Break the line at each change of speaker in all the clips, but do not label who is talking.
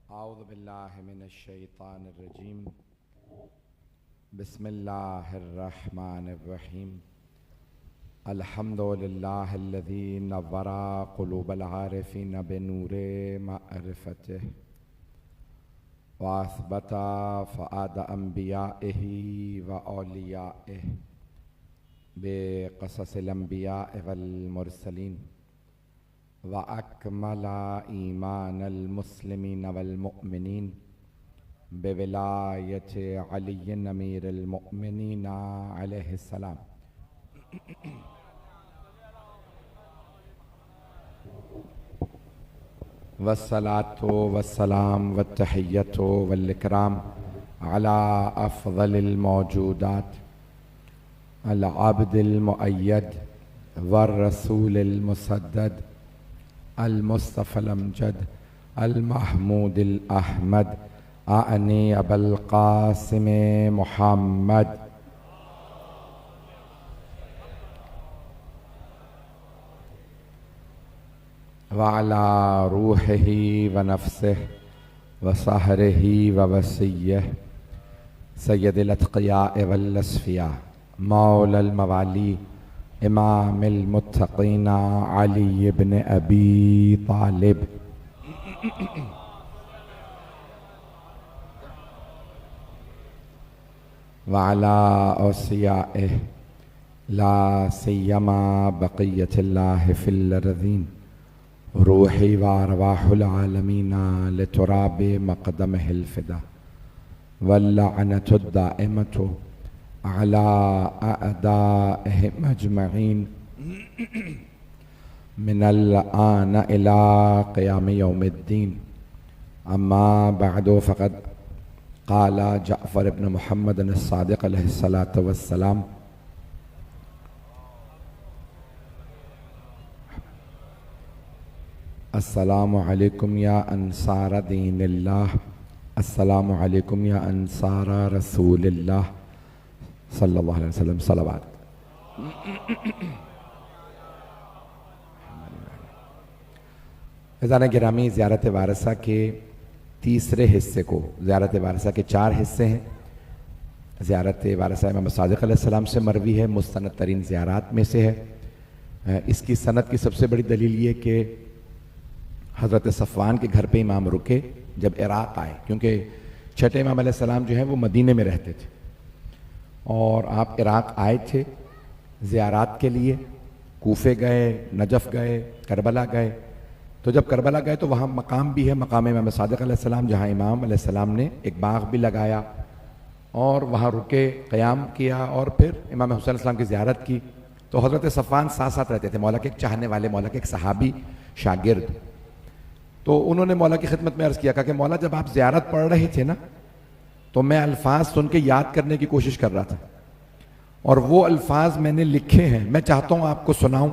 औज़ु बिल्लाहि मिनश्शैतानिर्रजीम बिस्मिल्लाहिर्रहमानिर्रहीम अल्हम्दुलिल्लाहिल्लज़ी नव्वरा क़ुलूबल आरिफ़ीन बिनूरे मअरिफ़तिहि व असबता फ़ुआद अंबियाइहि व औलियाइहि बिक़ससिल अंबियाइ वल मुरसलीन व अकमला ईमानल मुस्लिमीन वल मुअमिनीन बिविलायति अलीय्यिन अमीरुल मुअमिनीन अलैहिस्सलाम। वस्सलातु वस्सलाम वत्तहिय्यतु वल इकराम अला अफ़ज़लिल मौजूदात अल अब्दिल मुअय्यद वर रसूलिल मुसद्दद अल मुस्तफ़ल अमजद अल महमूदिल अहमद आनी अबुल क़ासिम मुहम्मद व अला रूहिही व नफ्सिही व सहरिही व वसिय्यिही सय्यदिल अत्क़ियाए वल अस्फ़िया मौलल मवाली इमामिल मुत्तक़ीन अली इब्न अबी तालिब व अला औसियाइहि ला सिय्यमा बक़िय्यतिल्लाहि फिल अर्ज़ीन रूही व अरवाहुल आलमीन लितुराबि मक़दमिहिल फ़िदा वल लअनतुद दाइमतु अला अअदाइहिम अजमईन मिनल आन इला क़ियाम यौमिद्दीन। अम्मा बअदु फ़क़द क़ाल जअफ़र इब्न मुहम्मद अस्सादिक़ अलैहिस्सलातु वस्सलाम अस्सलामु अलैकुम या अंसार दीनिल्लाह अस्सलामु अलैकुम या अंसार रसूलिल्लाह सल्लल्लाहु अलैहि वसल्लम। सलावत। फ़ैज़ान गिरामी, ज़ियारत वारसा के तीसरे हिस्से को, ज़ियारत वारसा के 4 हिस्से हैं। ज़ियारत वारसा इमाम सादिक़ अलैहिस्सलाम से मरवी है, मुस्तनद तरीन ज़ियारात में से है। इसकी सनद की सबसे बड़ी दलील ये कि हज़रत सफ़वान के घर पे इमाम रुके जब इराक़ आए, क्योंकि छठे इमाम अलैहिस्सलाम जो हैं वो मदीने में रहते थे और आप इराक़ आए थे ज़ियारात के लिए। कूफे गए, नजफ़ गए, करबला गए। तो जब करबला गए तो वहाँ मकाम भी है, मकाम इमाम सादिक़ अलैहिस्सलाम, जहाँ इमाम अलैहिस्सलाम ने एक बाग़ भी लगाया और वहाँ रुके, क़याम किया और फिर इमाम हुसैन अलैहिस्सलाम की ज़ियारत की। तो हज़रत सफ़वान साथ साथ रहते थे, मौला के एक चाहने वाले, मौला के एक सहाबी शागिर्द। तो उन्होंने मौला की खिदमत में अर्ज़ किया कि मौला, जब आप ज़ियारत पढ़ रहे थे ना, तो मैं अल्फाज सुन के याद करने की कोशिश कर रहा था और वो अल्फाज मैंने लिखे हैं, मैं चाहता हूँ आपको सुनाऊं।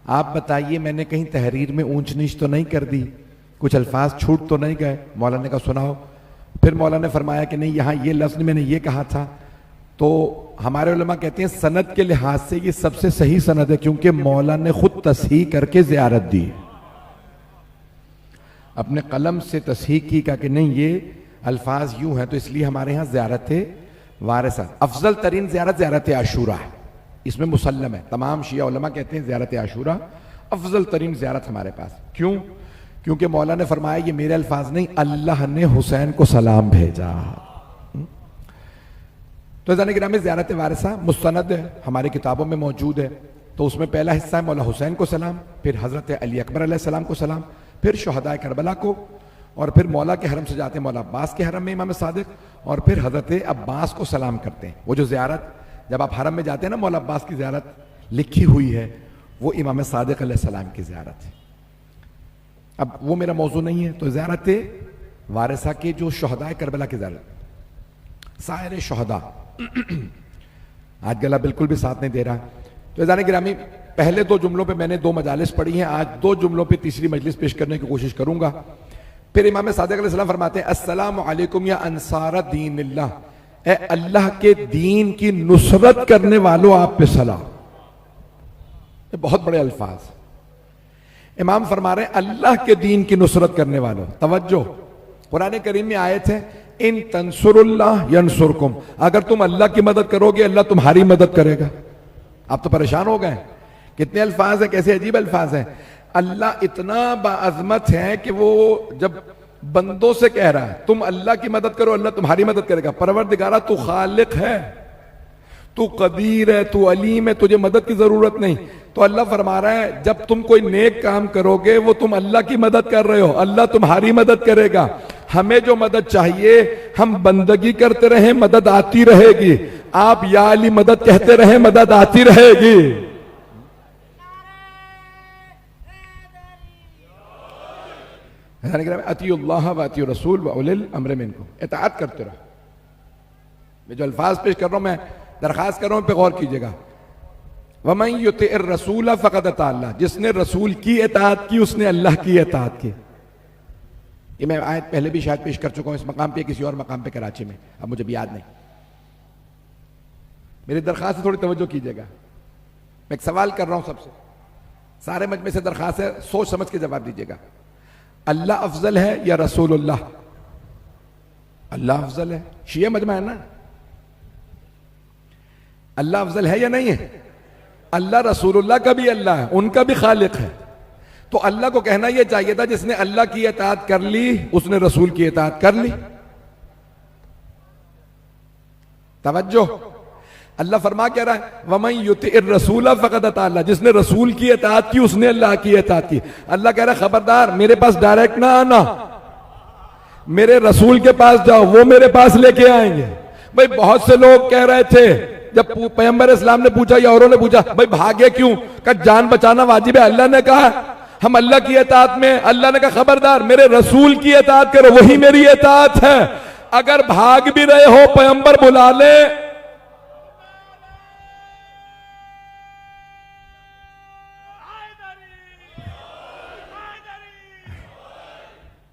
आप बताइए मैंने कहीं तहरीर में ऊंच नीच तो नहीं कर दी, कुछ अल्फाज छूट तो नहीं गए? मौला ने कहा सुनाओ। फिर मौला ने फरमाया कि नहीं, यहाँ ये लफ्ज़ मैंने ये कहा था। तो हमारे उलमा कहते हैं सनद के लिहाज से ये सबसे सही सनद है, क्योंकि मौला ने खुद तस्हीह करके ज़ियारत दी, अपने कलम से तस्हीह की, कहा कि नहीं ये अल्फाज यूं हैं। तो इसलिए हमारे यहाँ ज़ियारत वारसा अफजल तरीन ज़ियारत ज़ियारत आशूरा है, इसमें मुसल्लम है। तमाम शिया उलमा कहते हैं ज़ियारत आशूरा अफजल तरीन ज़ियारत हमारे पास। क्यों? क्योंकि मौला ने फरमाया ये मेरे अल्फाज नहीं, अल्लाह ने हुसैन को सलाम भेजा। तो ज़ाने गिरामी, ज़ियारत वारसा मुस्तनद है, हमारी किताबों में मौजूद है। तो उसमें पहला हिस्सा है मौला हुसैन को सलाम, फिर हज़रत अली अकबर अलैहिस्सलाम को सलाम, फिर शुहदाए करबला को, और फिर मौला के हरम से जाते हैं मौला अब्बास के हरम में इमाम सादिक, और फिर हज़रत अब्बास को सलाम करते हैं। वो जो ज़ियारत जब आप हरम में जाते हैं ना, मौला अब्बास की ज़ियारत लिखी हुई है, वो इमाम सादिक अलैहिस्सलाम की ज़ियारत है। अब वो मेरा मौजू नहीं है। तो ज़ियारत वारसा के जो शुहदाए करबला की ज़ियारत, सारे शुहदा आज गला बिल्कुल भी साथ नहीं दे रहा। तो ज़ाने गिरामी, पहले 2 जुमलों पे मैंने 2 मजालिस पढ़ी हैं, आज 2 जुमलों पे तीसरी मजलिस पेश करने की कोशिश करूंगा। फिर इमाम सादिक़ अलैहिस्सलाम फरमाते हैं अस्सलामु अलैकुम या अंसार दीनिल्लाह, ए अल्लाह के दीन की नुसरत करने वालों आप पे सलाम। ये बहुत बड़े अल्फाज। इमाम फरमा रहे हैं अल्लाह के दीन की नुसरत करने वालों, तवज्जो, कुरान करीम में आयत है, इन तंसुरुल्लाह यंसुरकुम, अगर तुम अल्लाह की मदद करोगे अल्लाह तुम्हारी मदद करेगा। आप तो परेशान हो गए, कितने अल्फाज हैं, कैसे अजीब अल्फाज हैं। अल्लाह इतना बाअज़मत है कि वो जब बंदों से कह रहा है तुम अल्लाह की मदद करो अल्लाह तुम्हारी मदद करेगा। परवरदिगारा तू खालिक है, तू कदीर है, तू अलीम है, तुझे मदद की जरूरत नहीं। तो अल्लाह फरमा रहा है जब तुम कोई नेक काम करोगे वो तुम अल्लाह की मदद कर रहे हो, अल्लाह तुम्हारी मदद करेगा। हमें जो मदद चाहिए हम बंदगी करते रहे मदद आती रहेगी। आप या अली मदद कहते रहे मदद आती रहेगी। अतीउल्लाह व अतीउर रसूल व उलिल अम्र मिनकुम, इताअत करते रहो। मैं जो अल्फाज पेश कर रहा हूं मैं दरखास्त कर रहा हूं पे गौर कीजिएगा। वमन युतिइर रसूल फक़द अता अल्लाह, जिसने रसूल की इताअत की उसने अल्लाह की इताअत की। ये मैं आयत पहले भी शायद पेश कर चुका हूं इस मकाम पे, किसी और मकाम पे कराची में, अब मुझे भी याद नहीं। मेरी दरखास्त से थोड़ी तवज्जो कीजिएगा। मैं एक सवाल कर रहा हूं सबसे, सारे मजमे से दरखास्त है, सोच समझ के जवाब दीजिएगा। अल्लाह अफजल है या रसूलुल्लाह? अल्लाह अफजल है, शिया मजमा है ना। अल्लाह अफजल है या नहीं है? अल्लाह रसूलुल्लाह का भी अल्लाह है, उनका भी खालिक है। तो अल्लाह को कहना यह चाहिए था जिसने अल्लाह की इताअत कर ली उसने रसूल की इताअत कर ली। तवज्जो, अल्लाह फरमा कह रहा है वमन युतिइर रसूल फक़द अता अल्लाह, जिसने रसूल की इताअत की उसने अल्लाह की इताअत की। अल्लाह कह रहा है खबरदार मेरे पास डायरेक्ट ना आना, मेरे रसूल के पास जाओ, वो मेरे पास लेके आएंगे। भाई बहुत से लोग कह रहे थे जब पैगंबर इस्लाम ने पूछा या औरों ने पूछा भाई भागे क्यों, का जान बचाना वाजिब है। अल्लाह ने कहा हम अल्लाह की इताअत में, अल्लाह ने कहा खबरदार मेरे रसूल की इताअत करो, वही मेरी इताअत है। अगर भाग भी रहे हो पैगंबर बुला ले।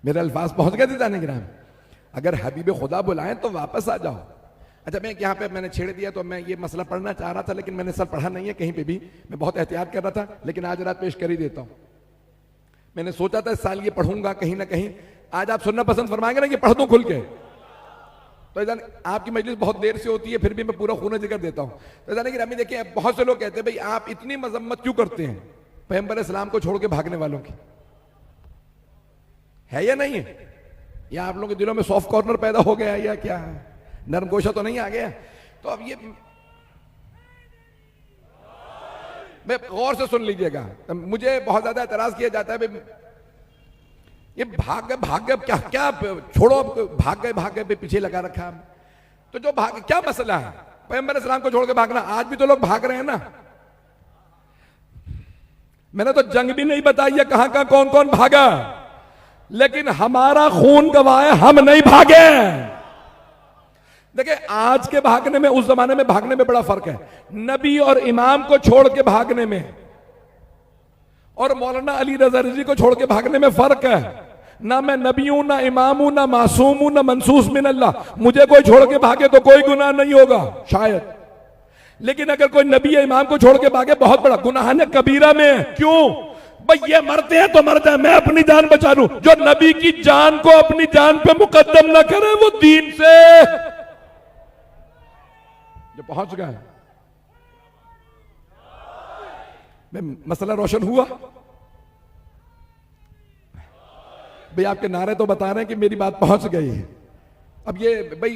मेरे अल्फाज पहुंच गए थे जाने गिराम। अगर हबीब खुदा बुलाएं तो वापस आ जाओ। अच्छा मैं यहाँ पे मैंने छेड़ दिया तो मैं ये मसला पढ़ना चाह रहा था लेकिन मैंने सर पढ़ा नहीं है कहीं पे भी, मैं बहुत एहतियात कर रहा था लेकिन आज रात पेश कर ही देता हूँ। मैंने सोचा था इस साल ये पढ़ूंगा कहीं ना कहीं, आज आप सुनना पसंद फरमाएंगे ना कि पढ़ दूं खुल के। तो जान आपकी मजलिस बहुत देर से होती है फिर भी मैं पूरा खून जिक्र देता हूँ। तो जाने की रामी देखिए बहुत से लोग कहते हैं भाई आप इतनी मजम्मत क्यों करते हैं पैगंबर इस्लाम को छोड़ के भागने वालों की, है या नहीं है? या आप लोगों के दिलों में सॉफ्ट कॉर्नर पैदा हो गया है या क्या है, नरम गोशा तो नहीं आ गया? तो अब ये मैं गौर से सुन लीजिएगा। मुझे बहुत ज्यादा एतराज किया जाता है ये भाग गए क्या क्या छोड़ो, भाग गए पे पीछे लगा रखा। तो जो भाग क्या मसला है पैगंबर इस्लाम को छोड़ के भागना? आज भी तो लोग भाग रहे हैं ना। मैंने तो जंग भी नहीं बताई है कहां कहां कौन कौन भागा, लेकिन हमारा खून गवाह है हम नहीं भागे। देखिए आज के भागने में उस जमाने में भागने में बड़ा फर्क है। नबी और इमाम को छोड़ के भागने में और मौलाना अली रजा रिजवी को छोड़ के भागने में फर्क है। ना मैं नबी हूं, ना इमाम हूं, ना मासूम हूं, ना मंसूस मिन अल्लाह। मुझे कोई छोड़ के भागे तो कोई गुनाह नहीं होगा शायद, लेकिन अगर कोई नबी या इमाम को छोड़ के भागे बहुत बड़ा गुनाह है, कबीरा में है। क्यों भाई ये मरते हैं तो मर जाए, मैं अपनी जान बचा लूं। जो नबी की जान को अपनी जान पे मुकद्दम ना करे वो दीन से जो पहुंच गए। मसला रोशन हुआ? भाई आपके नारे तो बता रहे हैं कि मेरी बात पहुंच गई है। अब ये भाई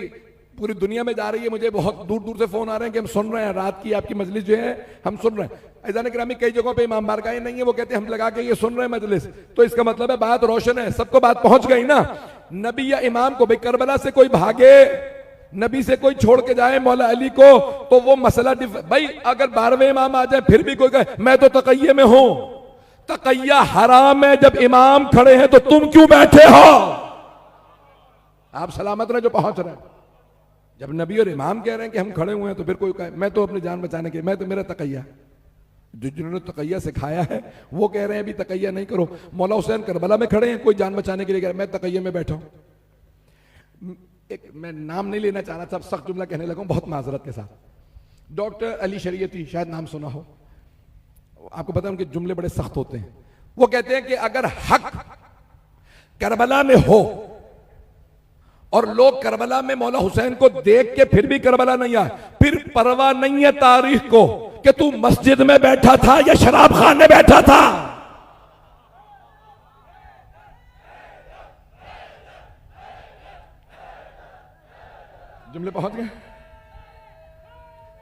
पूरी दुनिया में जा रही है, मुझे बहुत दूर दूर से फोन आ रहे हैं कि हम सुन रहे हैं रात की आपकी मजलिस जो है हम सुन रहे हैं। ऐज़ान किरामी कई जगहों पे इमाम बारगाह नहीं है, वो कहते हैं हम लगा के ये सुन रहे हैं मजलिस, तो इसका मतलब है बात रोशन है, सबको बात पहुंच गई ना। नबी या इमाम को भाई करबला से कोई भागे, नबी से कोई छोड़ के जाए मौला अली को, तो वो मसला भाई अगर 12वें इमाम आ जाए फिर भी कोई कहे मैं तो तकैये में हूं, तकैया हराम है। जब इमाम खड़े हैं तो तुम क्यों बैठे हो? आप सलामत रहे जो पहुंच रहे हैं। जब नबी और इमाम कह रहे हैं कि हम खड़े हुए हैं तो फिर कोई कहे मैं तो अपनी जान बचाने के, मैं तो मेरा तकैया, जिन्होंने तकैया सिखाया है वो कह रहे हैं अभी तकैया नहीं करो। मौला हुसैन करबला में खड़े हैं, कोई जान बचाने के लिए कह रहे हैं मैं तकैये में बैठा हूं। एक मैं नाम नहीं लेना चाह रहा था, सख्त जुमला कहने लगा बहुत माजरत के साथ। डॉक्टर अली शरीयती, शायद नाम सुना हो, आपको पता है उनके जुमले बड़े सख्त होते हैं। वो कहते हैं कि अगर हक करबला में हो और लोग करबला में मौला हुसैन को देख के फिर भी करबला नहीं आए, फिर परवाह नहीं है तारीख को कि तू मस्जिद में बैठा था या शराब खाने में बैठा था। जुमले पहुंच गए।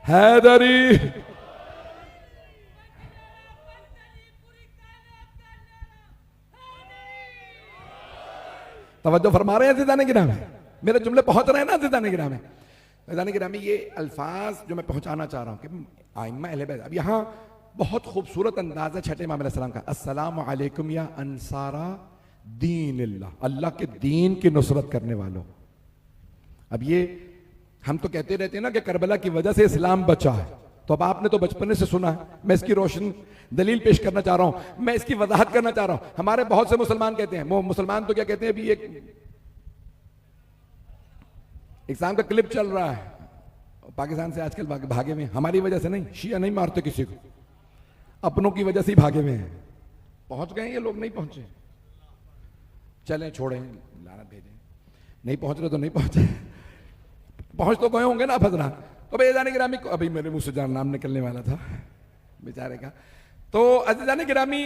हैदरी तवज्जो फरमा रहे हैं ज़िदाने गिरामी, मेरे जुमले पहुंच रहे हैं ना ज़िदाने गिरामी। ज़िदाने गिरामी ये अल्फाज जो मैं पहुंचाना चाह रहा हूं कि आइम्मा अहले बैत, अब यहां बहुत खूबसूरत अंदाज़ है छठे इमाम अलैहिस्सलाम का, अस्सलामु अलैकुम या अंसारा दीनिल्लाह, अल्लाह के दीन की नुसरत करने वालों। अब ये हम तो कहते रहते हैं ना कि करबला की वजह से इस्लाम बचा है, तो अब आपने तो बचपने से सुना है, मैं इसकी रोशन दलील पेश करना चाह रहा हूं, मैं इसकी वजाहत करना चाह रहा हूं। हमारे बहुत से मुसलमान कहते हैं, वो मुसलमान तो क्या कहते हैं, अभी एक एग्जाम का क्लिप चल रहा है, पाकिस्तान से आजकल भागे में, हमारी वजह से नहीं, शिया नहीं मारते किसी को, अपनों की वजह से ही भागे में हैं। पहुंच गए ये लोग, नहीं पहुंचे, चलें छोड़ें, लानत भेजें, नहीं पहुंच रहे तो नहीं पहुंचे, पहुंच तो गए होंगे ना फजरा। तो भाई अज़ीज़ान गिरामी को, अभी मेरे मुंह से जान नाम निकलने वाला था बेचारे का, तो अज़ीज़ान गिरामी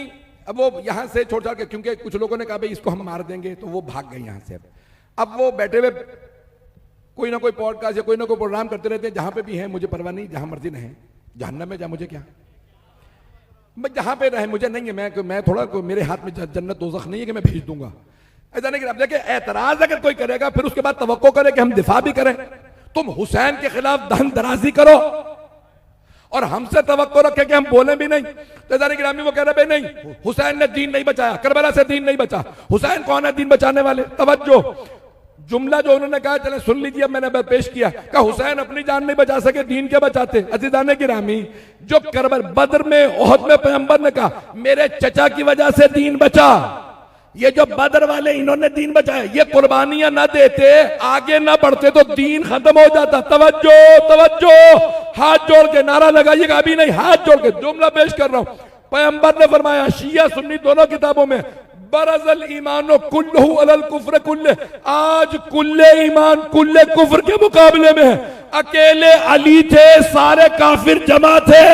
अब वो यहां से छोड़ छाड़ के, क्योंकि कुछ लोगों ने कहा भाई इसको हम मार देंगे, तो वो भाग गए यहां से। अब वो बैठे हुए कोई ना कोई पॉडकास्ट या कोई ना कोई प्रोग्राम करते रहते हैं, जहां पे भी है मुझे परवाह नहीं, जहां मर्जी रहे, जहन्नम में जा मुझे क्या, मैं जहां पे रहे मुझे नहीं है, मैं थोड़ा मेरे हाथ में जन्नत दोज़ख नहीं है कि मैं भेज दूंगा। ऐसा नहीं कि अब देखिए एतराज अगर कोई करेगा फिर उसके बाद तवक्को करे कि हम दिफा भी करें, तुम हुसैन के खिलाफ दहन दराजी करो और हमसे तवक्को रखे कि हम बोले भी नहीं। तो गिरामी वो कह रहे नहीं, हुसैन ने दीन नहीं बचाया, करबला से दीन नहीं बचा। हुसैन कौन है दीन बचाने वाले? तवज्जो, जुमला जो उन्होंने कहा चले सुन लीजिए, अब मैंने पेश किया, कहा हुसैन अपनी जान नहीं बचा सके, दीन के बचाते। अज़ीज़ान गिरामी, जो करबल बदर में, ओहद में पैगंबर ने कहा मेरे चचा की वजह से दीन बचा, ये जो बदर वाले इन्होंने दीन बचाया, ये कुर्बानियां ना देते, आगे ना बढ़ते तो दीन खत्म हो जाता। तवज्जो तवज्जो, हाथ जोड़ के नारा लगाइएगा, अभी नहीं, हाथ जोड़ के जुमला पेश कर रहा हूं। पैगंबर ने फरमाया, शिया सुन्नी दोनों किताबों में, बरज़ल ईमानो कुल्लहु अलल कुफ्र कुल्ले, आज कुल्ले ईमान कुल्ले कुफ्र के मुकाबले में अकेले अली थे, सारे काफिर जमा थे,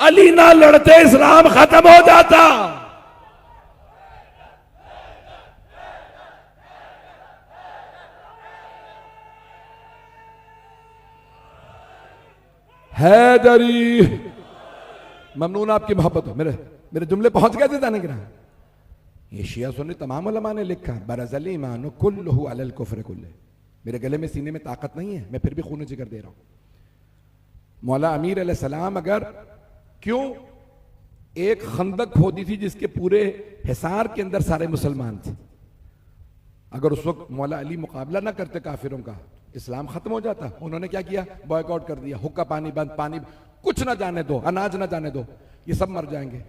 अली ना लड़ते इस्लाम खत्म हो जाता। हैदरी, ममनून आपकी मोहब्बत हो, मेरे जुमले पहुंच गए थे जाने के ना। ये शिया सुन्नी तमाम उलमा ने लिखा, बरज़ल ईमान कुल्लहु अलल कुफ्र कुल्ले। मेरे गले में सीने में ताकत नहीं है, मैं फिर भी खून जिगर दे रहा हूं। मौला अमीर अलैहिस्सलाम अगर क्यों एक खंदक खोदी थी जिसके पूरे हिसार के अंदर सारे मुसलमान थे, अगर उस वक्त मौला अली मुकाबला ना करते काफिरों का, इस्लाम खत्म हो जाता। उन्होंने क्या किया, बॉयकॉट कर दिया, हुक्का पानी बंद, पानी कुछ ना जाने दो, अनाज ना जाने दो, ये सब मर जाएंगे।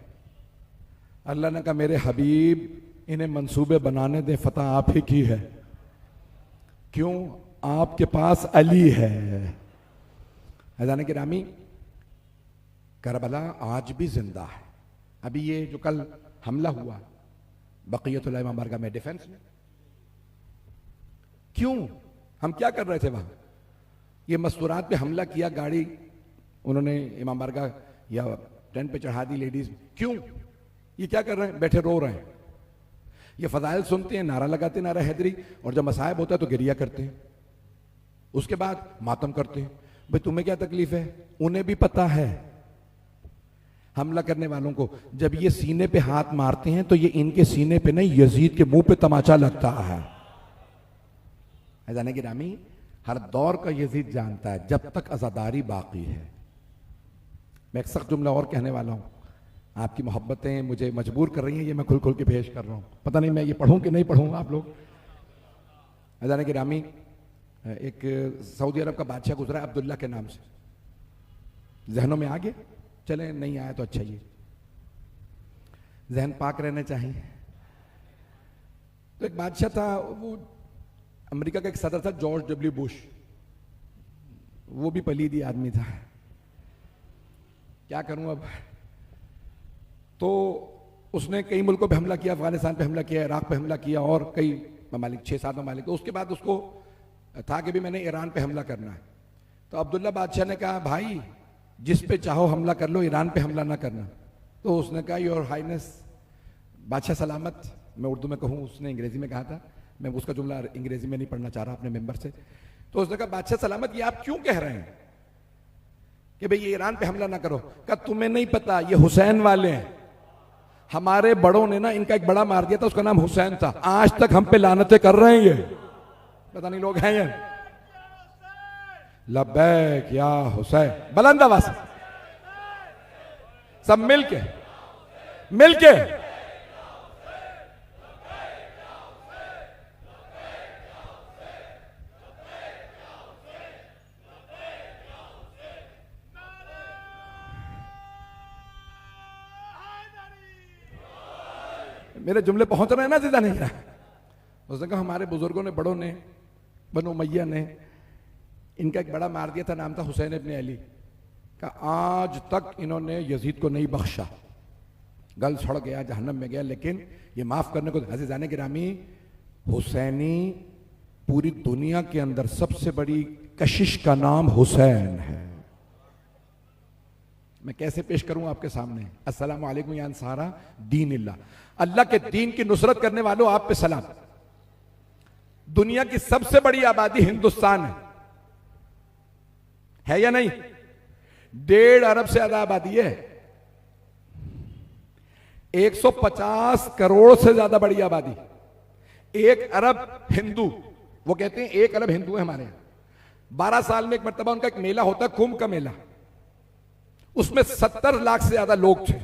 अल्लाह ने कहा मेरे हबीब इन्हें मंसूबे बनाने दे, फतह आप ही की है, क्यों, आपके पास अली है। अज़ीज़ान गिरामी, करबला आज भी जिंदा है। अभी ये जो कल हमला हुआ बक़ियतुल इमाम बारगाह में, डिफेंस में, क्यों, हम क्या कर रहे थे वहां? ये मस्तूरात पे हमला किया, गाड़ी उन्होंने इमाम बारगाह या टेंट पे चढ़ा दी लेडीज, क्यों? ये क्या कर रहे हैं? बैठे रो रहे हैं। ये फजाइल सुनते हैं, नारा लगाते, नारा हैदरी, और जब मसाइब होता है तो गिरिया करते हैं, उसके बाद मातम करते हैं। भाई तुम्हें क्या तकलीफ है? उन्हें भी पता है हमला करने वालों को, जब ये सीने पे हाथ मारते हैं तो ये इनके सीने पे नहीं, यजीद के मुंह पे तमाचा लगता है। अज़ीज़ान गिरामी, हर दौर का यजीद जानता है जब तक आज़ादारी बाकी है। मैं एक सख्त जुमला और कहने वाला हूं, आपकी मोहब्बतें मुझे मजबूर कर रही हैं, ये मैं खुल खुल के पेश कर रहा हूं, पता नहीं मैं ये पढ़ूं कि नहीं पढ़ूं आप लोग। अज़ीज़ान गिरामी, एक सऊदी अरब का बादशाह गुजरा अब्दुल्ला के नाम से, जहनों में आ गया, चले नहीं आया तो अच्छा, ये जहन पाक रहने चाहिए। तो एक बादशाह था, वो अमेरिका का एक सदर था, जॉर्ज डब्ल्यू बुश, वो भी पलीदी आदमी था, क्या करूं अब। तो उसने कई मुल्कों पे हमला किया, अफगानिस्तान पे हमला किया, इराक पे हमला किया और कई ममालिक, 6-7 ममालिक। तो उसके बाद उसको था कि भी मैंने ईरान पे हमला करना है। तो अब्दुल्ला बादशाह ने कहा भाई जिस पे चाहो हमला कर लो, ईरान पे हमला ना करना। तो उसने कहा योर हाइनेस, बादशाह सलामत, मैं उर्दू में कहूँ, उसने अंग्रेजी में कहा था, मैं उसका जुमला अंग्रेजी में नहीं पढ़ना चाह रहा अपने मेंबर से। तो उसने कहा बादशाह सलामत ये आप क्यों कह रहे हैं कि भाई ये ईरान पे हमला ना करो? कहा तुम्हें नहीं पता ये हुसैन वाले हैं, हमारे बड़ों ने ना इनका एक बड़ा मार दिया था, उसका नाम हुसैन था, आज तक हम पे लानतें कर रहे हैं ये, पता नहीं लोग हैं ये। लब्बैक या हुसैन, बुलंद आवाज से सब मिलके मिलके मेरे जुमले पहुंच रहे हैं ना सीधा नहीं रहा। उसने कहा हमारे बुजुर्गों ने, बड़ों ने, बनो उमैया ने इनका एक बड़ा मार दिया था, नाम था हुसैन इब्न अली का, आज तक इन्होंने यजीद को नहीं बख्शा, गल सड़ गया, जहन्नम में गया, लेकिन ये माफ करने को। अज़ीज़ान गिरामी, हुसैनी पूरी दुनिया के अंदर सबसे बड़ी कशिश का नाम हुसैन है। मैं कैसे पेश करूं आपके सामने? अस्सलामु अलैकुम या अंसारा दीन इल्लाह, अल्लाह के दीन की नुसरत करने वालों आप पे सलाम। दुनिया की सबसे बड़ी आबादी हिंदुस्तान है या नहीं? 1.5 अरब से ज्यादा आबादी है, 150 करोड़ से ज्यादा बड़ी आबादी, 1 अरब हिंदू। वो कहते हैं 1 अरब हिंदू है हमारे यहां। 12 साल में एक मर्तबा उनका एक मेला होता है, कुंभ का मेला, उसमें 70 लाख से ज्यादा लोग थे।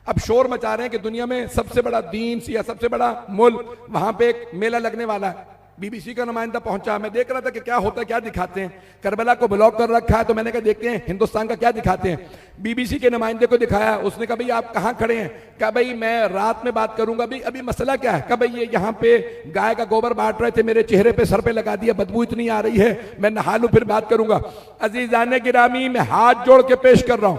अब शोर मचा रहे हैं कि दुनिया में सबसे बड़ा दीन या सबसे बड़ा मुल्क, वहां पे एक मेला लगने वाला है। बीबीसी का नुमाइंदा पहुंचा, मैं देख रहा था कि क्या होता है, क्या दिखाते हैं। करबला को ब्लॉक कर रखा है, तो मैंने कहा देखते हैं हिंदुस्तान का क्या दिखाते हैं। बीबीसी के नुमाइंदे को दिखाया, उसने कहा भाई आप कहां खड़े हैं? कहा भाई मैं रात में बात करूंगा। भाई अभी मसला क्या है? कहा भाई ये यहाँ पे गाय का गोबर बांट रहे थे, मेरे चेहरे पे, सर पे लगा दिया, बदबू इतनी आ रही है, मैं नहा लूं फिर बात करूंगा। अजीजाने गिरामी, मैं हाथ जोड़ के पेश कर रहा हूं,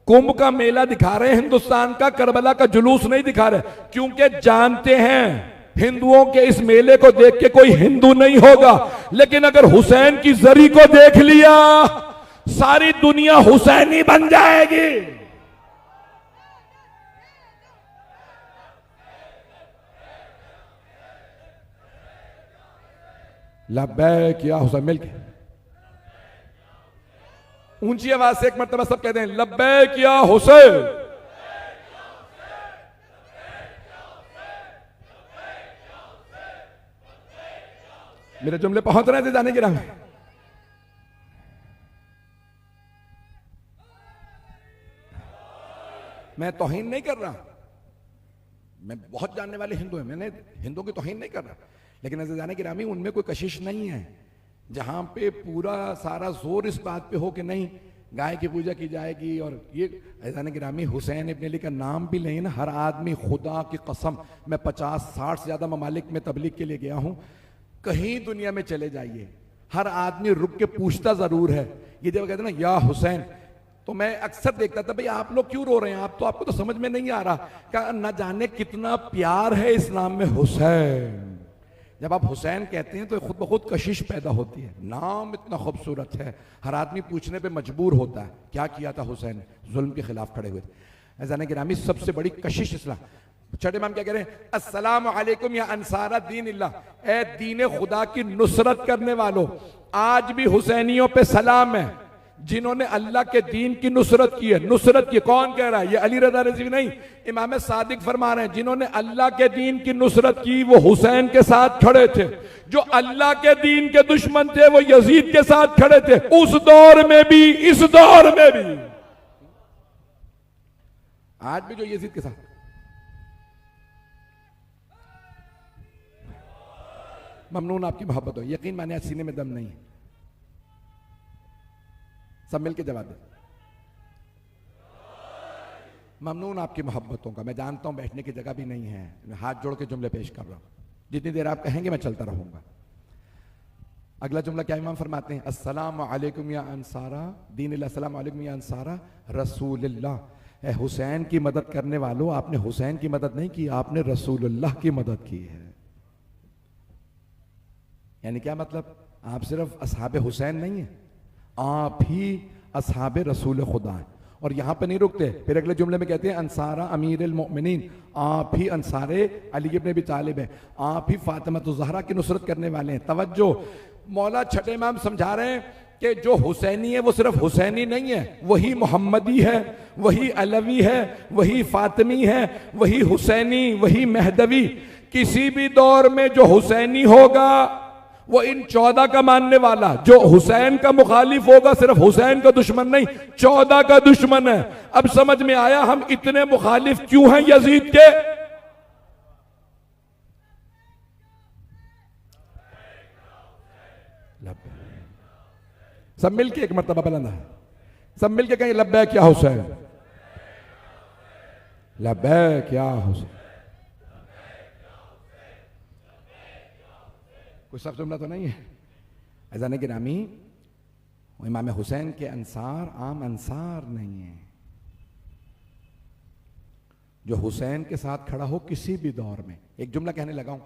कुंभ का मेला दिखा रहे हैं हिंदुस्तान का, करबला का जुलूस नहीं दिखा रहे, क्योंकि जानते हैं हिंदुओं के इस मेले को देख के कोई हिंदू नहीं होगा, लेकिन अगर हुसैन की जरी को देख लिया सारी दुनिया हुसैनी बन जाएगी। लब्बैक या हुसैन, मिलके ऊंची आवाज से एक मर्तबा सब कहते हैं लब्बैक या हुसैन। मेरे जुमले पहुंच रहे थे जाने की राह में। मैं तौहीन नहीं कर रहा, मैं बहुत जानने वाले हिंदू हैं, मैंने हिंदुओं की तौहीन नहीं कर रहा, लेकिन जाने की रामी उनमें कोई कशिश नहीं है। जहां पे पूरा सारा जोर इस बात पे हो कि नहीं गाय की पूजा की जाएगी, और ये ऐज़ान गिरामी हुसैन इब्न अली का नाम भी लें ना, हर आदमी, खुदा की कसम, मैं 50-60 से ज्यादा ममालिक में तबलीग के लिए गया हूं, कहीं दुनिया में चले जाइए हर आदमी रुक के पूछता जरूर है। ये जब कहते ना या हुसैन, तो मैं अक्सर देखता था भाई आप लोग क्यों रो रहे हैं, आपको तो समझ में नहीं आ रहा, क्या न जाने कितना प्यार है इस नाम में हुसैन। जब आप हुसैन कहते हैं तो खुद ब खुद कशिश पैदा होती है, नाम इतना खूबसूरत है, हर आदमी पूछने पे मजबूर होता है क्या किया था हुसैन, जुल्म के खिलाफ खड़े हुए थे। ऐज़ान गिरामी सबसे बड़ी कशिश इस्लाम। छठे इमाम क्या कह रहे हैं? अस्सलामु अलैकुम या अंसारा दीन इल्लाह, ए दीन खुदा की नुसरत करने वालों, आज भी हुसैनियों पे सलाम है जिन्होंने अल्लाह के दीन की नुसरत की है। नुसरत की कौन कह रहा है? ये अली रज़ा रिज़वी नहीं, इमाम सादिक फरमा रहे हैं जिन्होंने अल्लाह के दीन की नुसरत की वो हुसैन के साथ खड़े थे। जो अल्लाह के दीन के दुश्मन थे वो यजीद के साथ खड़े थे, उस दौर में भी इस दौर में भी। आज भी जो यजीद के साथ, ममनून आपकी मोहब्बत हो, यकीन माने आज सीने में दम नहीं है। सब मिलके जवाब दे, ममनून आपकी मोहब्बतों का। मैं जानता हूं बैठने की जगह भी नहीं है, मैं हाथ जोड़ के जुमले पेश कर रहा हूं, जितनी देर आप कहेंगे मैं चलता रहूंगा। अगला जुमला क्या इमाम फरमाते हैं? अस्सलामु अलैकुम या अंसारा दीन इल्लाह, अस्सलामु अलैकुम या अंसारा रसूलुल्लाह, ए हुसैन की मदद करने वालों, आपने हुसैन की मदद नहीं की, आपने रसूलुल्लाह की मदद की है। यानी क्या मतलब? आप सिर्फ असहाब हुसैन नहीं है, आप ही असहाब रसूल खुदा हैं। और यहां पे नहीं रुकते, फिर अगले जुमले में कहते हैं अंसारा अमीर मोमिनीन, आप ही अंसारे अली इब्न अबी तालिब हैं, आप ही फातिमा ज़हरा की नुसरत करने वाले हैं। तवज्जो, मौला छठे इमाम समझा रहे हैं कि जो हुसैनी है वो सिर्फ हुसैनी नहीं है, वही मोहम्मदी है, वही अलवी है, वही फातिमी है, वही हुसैनी, वही मेहदवी। किसी भी दौर में जो हुसैनी होगा वो इन 14 का मानने वाला, जो हुसैन का मुखालिफ होगा सिर्फ हुसैन का दुश्मन नहीं, 14 का दुश्मन है। अब समझ में आया हम इतने मुखालिफ क्यों हैं यजीद के। सब मिलके एक मर्तबा बुलंद है, सब मिलके कहें लब्बैक या हुसैन, लब्बैक या हुसैन। कोई सब जुमला तो नहीं है। अज़ान गिरामी, इमाम हुसैन के अंसार आम अंसार नहीं है। जो हुसैन के साथ खड़ा हो किसी भी दौर में। एक जुमला कहने लगा हूं,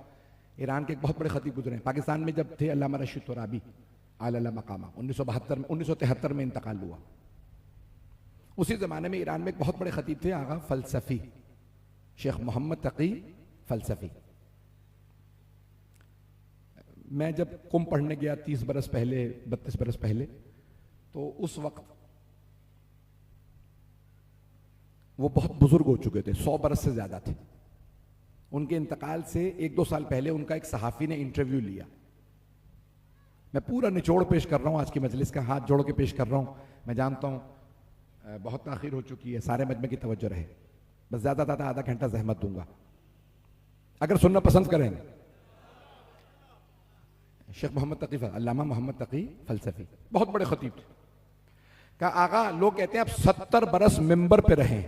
ईरान के एक बहुत बड़े खतीब गुजरे, पाकिस्तान में जब थे अल्लामा रशीद तुराबी आला मकामा, 1973 में इंतकाल हुआ। उसी जमाने में ईरान में एक बहुत बड़े खतीब थे आगा फलसफी, शेख मोहम्मद तकी फलसफी। मैं जब कुम पढ़ने गया 30 बरस पहले, 32 बरस पहले, तो उस वक्त वो बहुत बुजुर्ग हो चुके थे, 100 बरस से ज्यादा थे। उनके इंतकाल से 1-2 साल पहले उनका एक सहाफी ने इंटरव्यू लिया। मैं पूरा निचोड़ पेश कर रहा हूं आज की मजलिस का, हाथ जोड़ के पेश कर रहा हूं। मैं जानता हूं बहुत ताखीर हो चुकी है, सारे मजमे की तवज्जो रहे, बस ज्यादा ज्यादा आधा घंटा जहमत दूंगा अगर सुनना पसंद करें। शेख मोहम्मद तकी, अल्लामा मोहम्मद तकी फलसफी, बहुत बड़े खतीब थे। कहा आगा, लोग कहते हैं आप 70 बरस मिंबर पे रहे,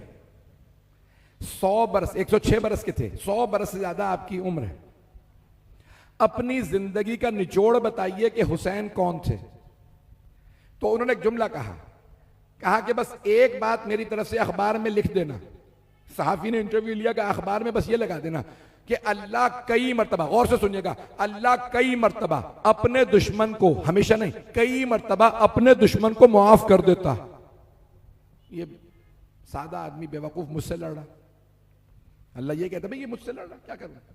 100 बरस, 106 बरस के थे, 100 बरस से ज्यादा आपकी उम्र है। अपनी जिंदगी का निचोड़ बताइए कि हुसैन कौन थे। तो उन्होंने एक जुमला कहा कि बस एक बात मेरी तरफ से अखबार में लिख देना। सहाफी ने इंटरव्यू लिया कि अखबार में बस ये लगा देना कि अल्लाह कई मर्तबा, गौर से सुनिएगा, अल्लाह कई मर्तबा अपने दुश्मन को, हमेशा नहीं, कई मर्तबा अपने दुश्मन को मुआफ कर देता। ये सादा आदमी बेवकूफ मुझसे लड़ रहा, अल्लाह ये कहता भाई ये मुझसे लड़ रहा, क्या कर रहा।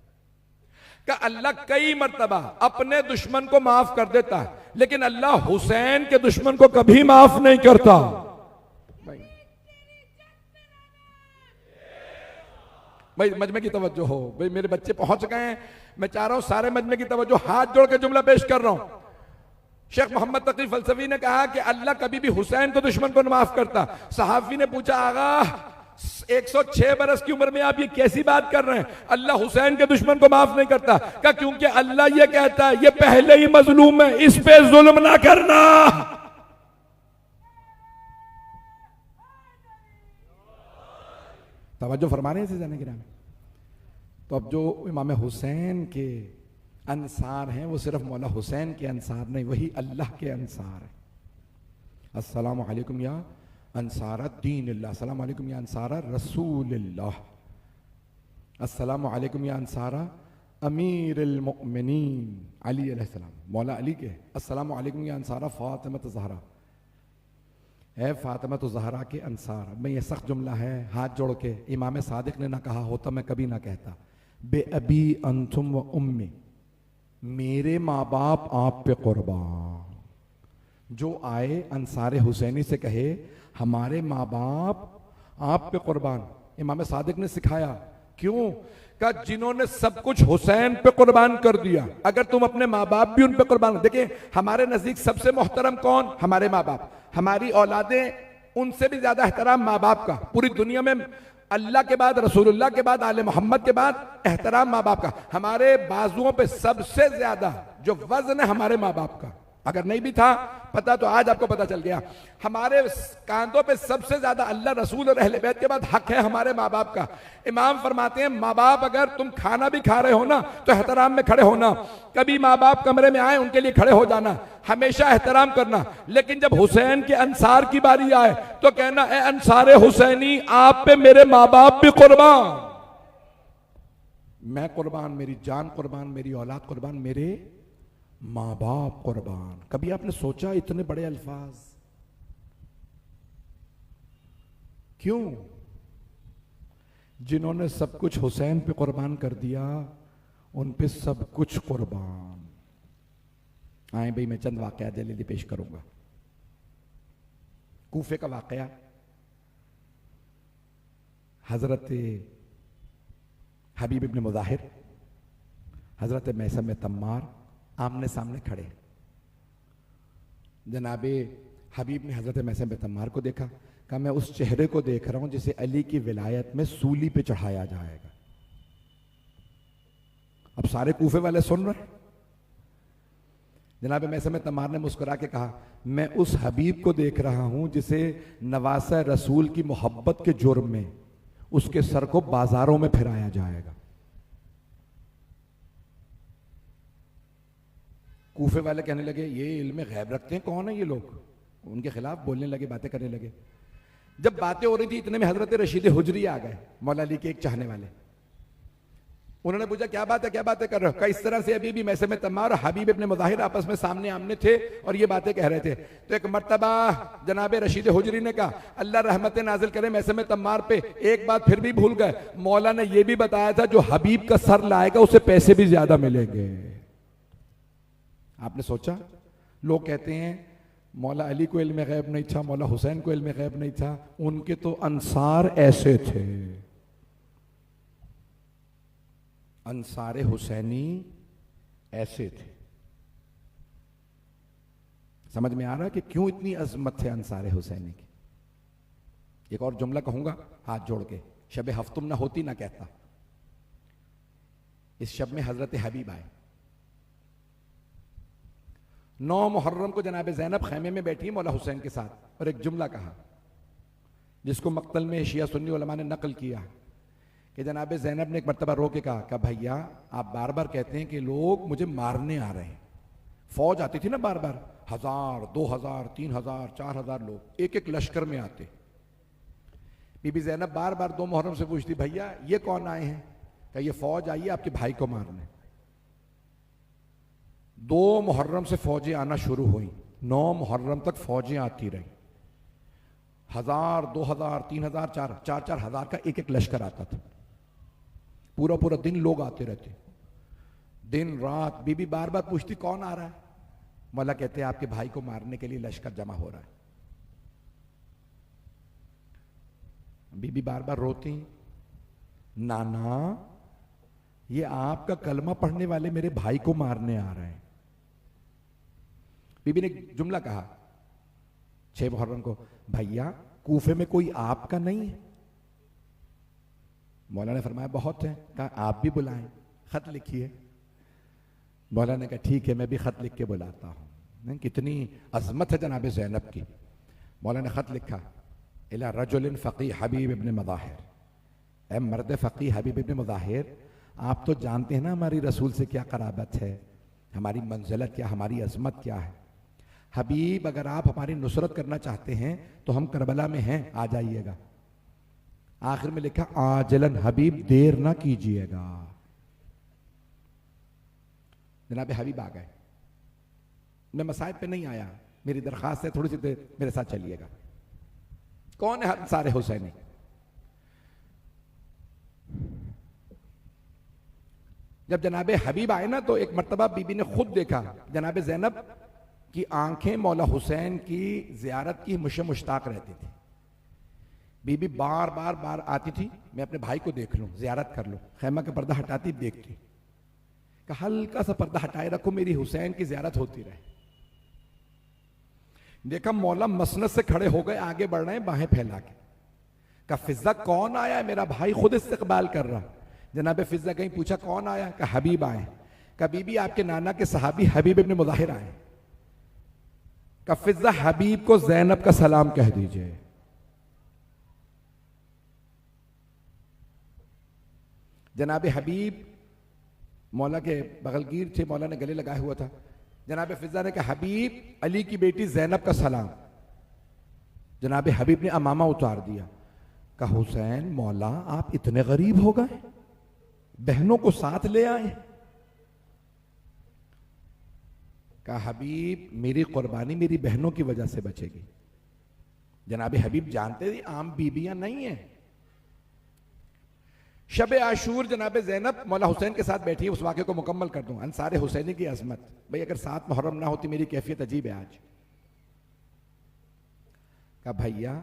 का अल्लाह कई मर्तबा अपने दुश्मन को माफ कर देता है, लेकिन अल्लाह हुसैन के दुश्मन को कभी माफ नहीं करता। भाई मजमे की तवज्जो हो, भाई मेरे बच्चे पहुंच गए हैं, मैं चाह रहा हूं सारे मजमे की तवज्जो, हाथ जोड़ के जुमला पेश कर रहा हूं। शेख मोहम्मद तकी फलसफी ने कहा कि अल्लाह कभी भी हुसैन को दुश्मन को माफ करता। सहाफी ने पूछा आगा 106 बरस की उम्र में आप ये कैसी बात कर रहे हैं, अल्लाह हुसैन के दुश्मन को माफ नहीं करता। क्या? क्योंकि अल्लाह ये कहता है ये पहले ही मजलूम है, इस पे जुल्म ना करना। तवज्जो फरमा रहे हैं जाने गिरा में। तो अब जो इमाम हुसैन के अंसार हैं वो सिर्फ मौला हुसैन के अंसार नहीं, वही अल्लाह के अंसार है। अस्सलामु अलैकुम या अंसारा दीनिल्लाह, अस्सलामु अलैकुम या अंसारा रसूलिल्लाह, अस्सलामु अलैकुम या अंसारा अमीरुल मोमिनीन अली अलैहिस्सलाम, मौला अली के। अस्सलामु अलैकुम या अंसारा फातिमा ज़हरा, है फातिमा ज़हरा के अंसार। मैं ये सख्त जुमला है, हाथ जोड़ के, इमाम सादिक ने ना कहा होता मैं कभी ना कहता, बे अबी अंतुम व उम्मी, मेरे माँ बाप आप पे कुर्बान। जो आए अंसारे हुसैनी से कहे हमारे माँ बाप आप पे कुर्बान। इमाम सादिक ने सिखाया, क्यों? का जिन्होंने सब कुछ हुसैन पे कुर्बान कर दिया, अगर तुम अपने माँ बाप भी उन पे कुर्बान। देखिए हमारे नजदीक सबसे मोहतरम कौन? हमारे माँ बाप। हमारी औलादें, उनसे भी ज्यादा एहतराम माँ बाप का। पूरी दुनिया में अल्लाह के बाद, रसूलुल्लाह के बाद, आले मोहम्मद के बाद एहतराम माँ बाप का। हमारे बाजुओं पे सबसे ज्यादा जो वजन है हमारे माँ बाप का। अगर नहीं भी था पता तो आज आपको पता चल गया। हमारे कांधों पे सबसे ज्यादा अल्लाह रसूल और अहले बैत के बाद हक है हमारे माँ बाप का। इमाम फरमाते हैं माँ बाप अगर तुम खाना भी खा रहे हो ना तो एहतराम में खड़े होना। कभी माँ बाप कमरे में आए उनके लिए खड़े हो जाना, हमेशा एहतराम करना। लेकिन जब हुसैन के अंसार की बारी आए तो कहना ए अंसारे हुसैनी आप पे मेरे माँ बाप भी कुर्बान, मैं कुर्बान, मेरी जान कुर्बान, मेरी औलाद कुर्बान, मेरे माँ बाप कुर्बान। कभी आपने सोचा इतने बड़े अल्फाज क्यों? जिन्होंने सब कुछ हुसैन पे कुर्बान कर दिया, उन पे सब कुछ कुर्बान। आए भाई, मैं चंद वाकया जल्दी पेश करूंगा। कूफे का वाकया, हजरत हबीब इब्न मुज़ाहिर, हजरत मैसम तम्मार आमने सामने खड़े। जनाबे हबीब ने हजरत मैसम तम्मार को देखा, कहा मैं उस चेहरे को देख रहा हूं जिसे अली की विलायत में सूली पे चढ़ाया जाएगा। अब सारे कूफे वाले सुन रहे हैं। जनाब मैसम तम्मार ने मुस्कुरा के कहा, मैं उस हबीब को देख रहा हूं जिसे नवासा रसूल की मोहब्बत के जुर्म में उसके सर को बाजारों में फिराया जाएगा। कूफे वाले कहने लगे, ये इल्म गैब रखते हैं, कौन है ये लोग? उनके खिलाफ बोलने लगे, बातें करने लगे। जब बातें हो रही थी, इतने में हजरत रशीद हुजरी आ गए, मौला अली के एक चाहने वाले। उन्होंने पूछा, क्या बात है, क्या बातें कर रहे हो? इस तरह से अभी भी मैसम तम्मार और हबीब इब्न मुज़ाहिर आपस में सामने आमने थे और ये बातें कह रहे थे। तो एक मर्तबा जनाब रशीद हुजरी ने कहा, अल्लाह रहमत नाजिल करे मैसम तम्मार पे, एक बात फिर भी भूल गए, मौला ने यह भी बताया था जो हबीब का सर लाएगा उसे पैसे भी ज्यादा मिलेंगे। आपने सोचा, लोग कहते हैं मौला अली को इल्म गैब नहीं था, मौला हुसैन को इल्म गैब नहीं था, उनके तो अंसार ऐसे थे। अंसारे हुसैनी ऐसे थे। समझ में आ रहा है कि क्यों इतनी अजमत है अंसारे हुसैनी की। एक और जुमला कहूंगा हाथ जोड़ के, शब हफ्तुम ना होती ना कहता। इस शब में हजरत हबीब आए। 9 मुहर्रम को जनाब ज़ैनब खैमे में बैठी मौला हुसैन के साथ और एक जुमला कहा जिसको मक्तल में शिया सुन्नी उलमा ने नकल किया कि जनाब ज़ैनब ने एक मरतबा रो के कहा भैया आप बार बार कहते हैं कि लोग मुझे मारने आ रहे हैं। फौज आती थी ना बार बार, 1000, 2000, 3000, 4000 लोग एक एक लश्कर में आते। बीबी ज़ैनब बार बार 2 मुहर्रम से पूछती, भैया ये कौन आए हैं? क्या ये फौज आई है आपके भाई को मारने। 2 मुहर्रम से फौजें आना शुरू हुई, 9 मुहर्रम तक फौजें आती रही। 1000, 2000, 3000, 4 हजार का एक एक लश्कर आता था। पूरा पूरा दिन लोग आते रहते, दिन रात। बीबी बार बार पूछती कौन आ रहा है? मौला कहते हैं आपके भाई को मारने के लिए लश्कर जमा हो रहा है। बीबी बार बार रोती, नाना ये आपका कलमा पढ़ने वाले मेरे भाई को मारने आ रहे हैं। बीबी ने जुमला कहा 6 मुहर्रम को, भैया कूफे में कोई आपका नहीं है? मौला ने फरमाया बहुत है। कहा आप भी बुलाएं, खत लिखिए। मौला ने कहा ठीक है, मैं भी खत लिख के बुलाता हूं। कितनी अजमत है जनाब ज़ैनब की। मौला ने खत लिखा, इला रजुलिन फ़क़ीह हबीब इब्न मुज़ाहिर, ए मर्द फ़क़ीह हबीब इब्न मुज़ाहिर, आप तो जानते हैं ना हमारी रसूल से क्या कराबत है, हमारी मंजिलत क्या, हमारी अजमत क्या है। हबीब अगर आप हमारी नुसरत करना चाहते हैं तो हम करबला में हैं, आ जाइएगा। आखिर में लिखा आजलन हबीब, देर ना कीजिएगा। जनाब हबीब आ गए। मैं मसाइब पे नहीं आया, मेरी दरखास्त है थोड़ी सी देर मेरे साथ चलिएगा। कौन है अंसारे हुसैनी? जब जनाब हबीब आए ना तो एक मर्तबा बीबी ने खुद देखा जनाब ज़ैनब की आंखें मौला हुसैन की जियारत की मुझे मुश्ताक रहती थी। बीबी बार बार बार आती थी, मैं अपने भाई को देख लूं, जियारत कर लूं। खैमा का पर्दा हटाती देखती, कि हल्का सा पर्दा हटाए रखो, मेरी हुसैन की जियारत होती रहे। देखा मौला मसनद से खड़े हो गए, आगे बढ़ रहे हैं बाहें फैला के। का फिजा कौन आया है? मेरा भाई खुद इस्तकबाल कर रहा। जनाब फिजा कहीं पूछा कौन आया? का हबीब आए। का बीबी आपके नाना के सहाबी हबीब इब्न मुज़ाहिर आए। का फिजा हबीब को ज़ैनब का सलाम कह दीजिए। जनाब हबीब मौला के बगलगीर थे, मौला ने गले लगाया हुआ था। जनाब फिजा ने कहा हबीब अली की बेटी ज़ैनब का सलाम। जनाब हबीब ने अमामा उतार दिया। कहा हुसैन मौला आप इतने गरीब हो गए, बहनों को साथ ले आए। कहा हबीब मेरी कुर्बानी मेरी बहनों की वजह से बचेगी। जनाब हबीब जानते थे आम बीबियां नहीं है। शब आशूर जनाब ज़ैनब मौला हुसैन के साथ बैठी है। उस वाक़े को मुकम्मल कर दूं, अंसार हुसैनी की अजमत। भाई अगर 7 मुहर्रम ना होती मेरी कैफियत अजीब है आज। कहा भैया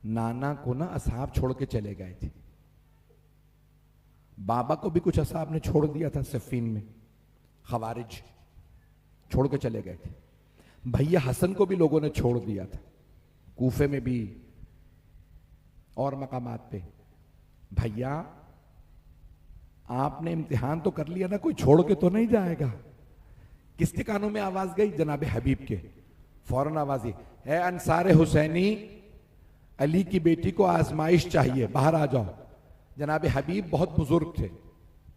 नाना को ना असहाब छोड़ के चले गए थे, बाबा को भी कुछ असहाब ने छोड़ दिया था सिफ़ीन में, खवारिज छोड़ के चले गए थे। भैया हसन को भी लोगों ने छोड़ दिया था, कूफे में भी और मकामात पे। भैया आपने इम्तिहान तो कर लिया ना, कोई छोड़ के तो नहीं जाएगा। किसके कानों में आवाज गई? जनाब हबीब के। फौरन आवाज ही है अंसार हुसैनी, अली की बेटी को आजमाइश चाहिए, बाहर आ जाओ। जनाब हबीब बहुत बुजुर्ग थे,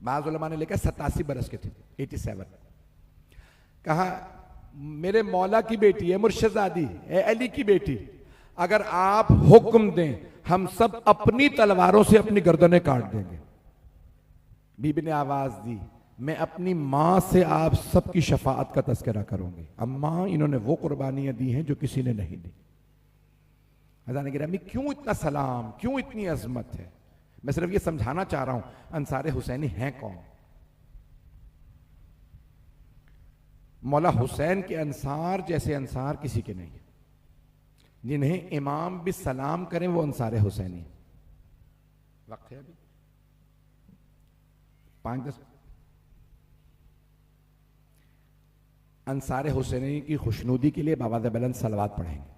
बाज़ उलमा ने लिखा 87 बरस के थे, 87। कहा मेरे मौला की बेटी है, मुर्शदादी है, अली की बेटी, अगर आप हुक्म दें हम सब अपनी तलवारों से अपनी गर्दनें काट देंगे। बीबी ने आवाज दी मैं अपनी मां से आप सबकी शफाअत का तस्करा करूंगी। अम्मा इन्होंने वो कुर्बानियां दी हैं जो किसी ने नहीं दी। अज़ान गिरामी क्यों इतना सलाम, क्यों इतनी अजमत है? मैं सिर्फ ये समझाना चाह रहा हूं अंसार हुसैनी हैं कौन। मौला हुसैन के अंसार जैसे अंसार किसी के नहीं, जिन्हें इमाम भी सलाम करें वो अंसार हुसैनी। वक्त है अभी 5-10। अंसार हुसैनी की खुशनुदी के लिए बाबा बुलंद सलवात पढ़ेंगे।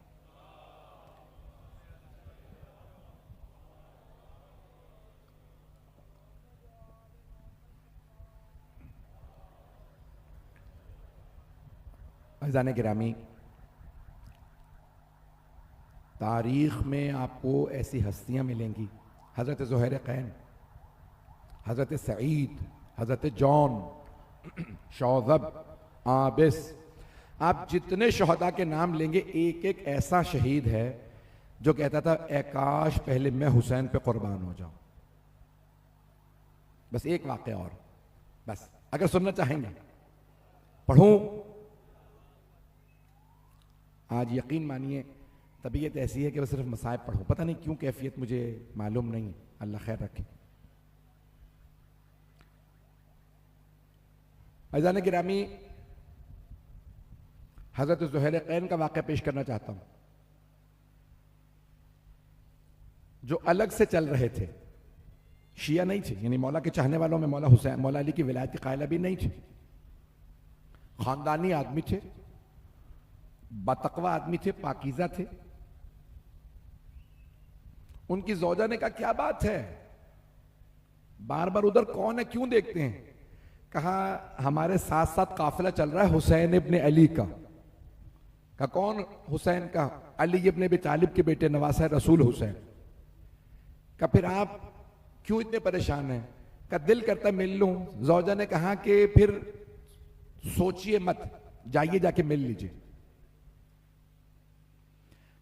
अज़ान गिरामी, तारीख में आपको ऐसी हस्तियां मिलेंगी, हज़रत ज़ुहैर क़ैन, हज़रत सईद, हज़रत जॉन, शौज़ब, आबिस, आप जितने शहदा के नाम लेंगे एक एक ऐसा शहीद है जो कहता था ए काश पहले मैं हुसैन पे कुर्बान हो जाऊं। बस एक वाक़े और, बस अगर सुनना चाहेंगे पढ़ूं। आज यकीन मानिए तबीयत ऐसी है कि बस सिर्फ मसाइब पढ़ो, पता नहीं क्यों कैफियत मुझे मालूम नहीं, अल्लाह खैर रखे। अज़ान गिरामी, हज़रत ज़ुहैर क़ैन का वाक़या पेश करना चाहता हूं, जो अलग से चल रहे थे, शिया नहीं थे, यानी मौला के चाहने वालों में मौला हुसैन, मौला अली की विलायत की कायला भी नहीं थे, खानदानी आदमी थे, बतकवा आदमी थे, पाकीज़ा थे। उनकी ज़ौजा ने कहा क्या बात है, बार बार उधर कौन है, क्यों देखते हैं? कहा हमारे साथ साथ काफिला चल रहा है हुसैन इब्ने अली का। कहा कौन हुसैन का? अली इब्ने अबी तालिब के बेटे नवासा रसूल हुसैन। कहा फिर आप क्यों इतने परेशान हैं? कहा दिल करता मिल लूं। ज़ौजा ने कहा कि फिर सोचिए मत, जाइए जाके मिल लीजिए।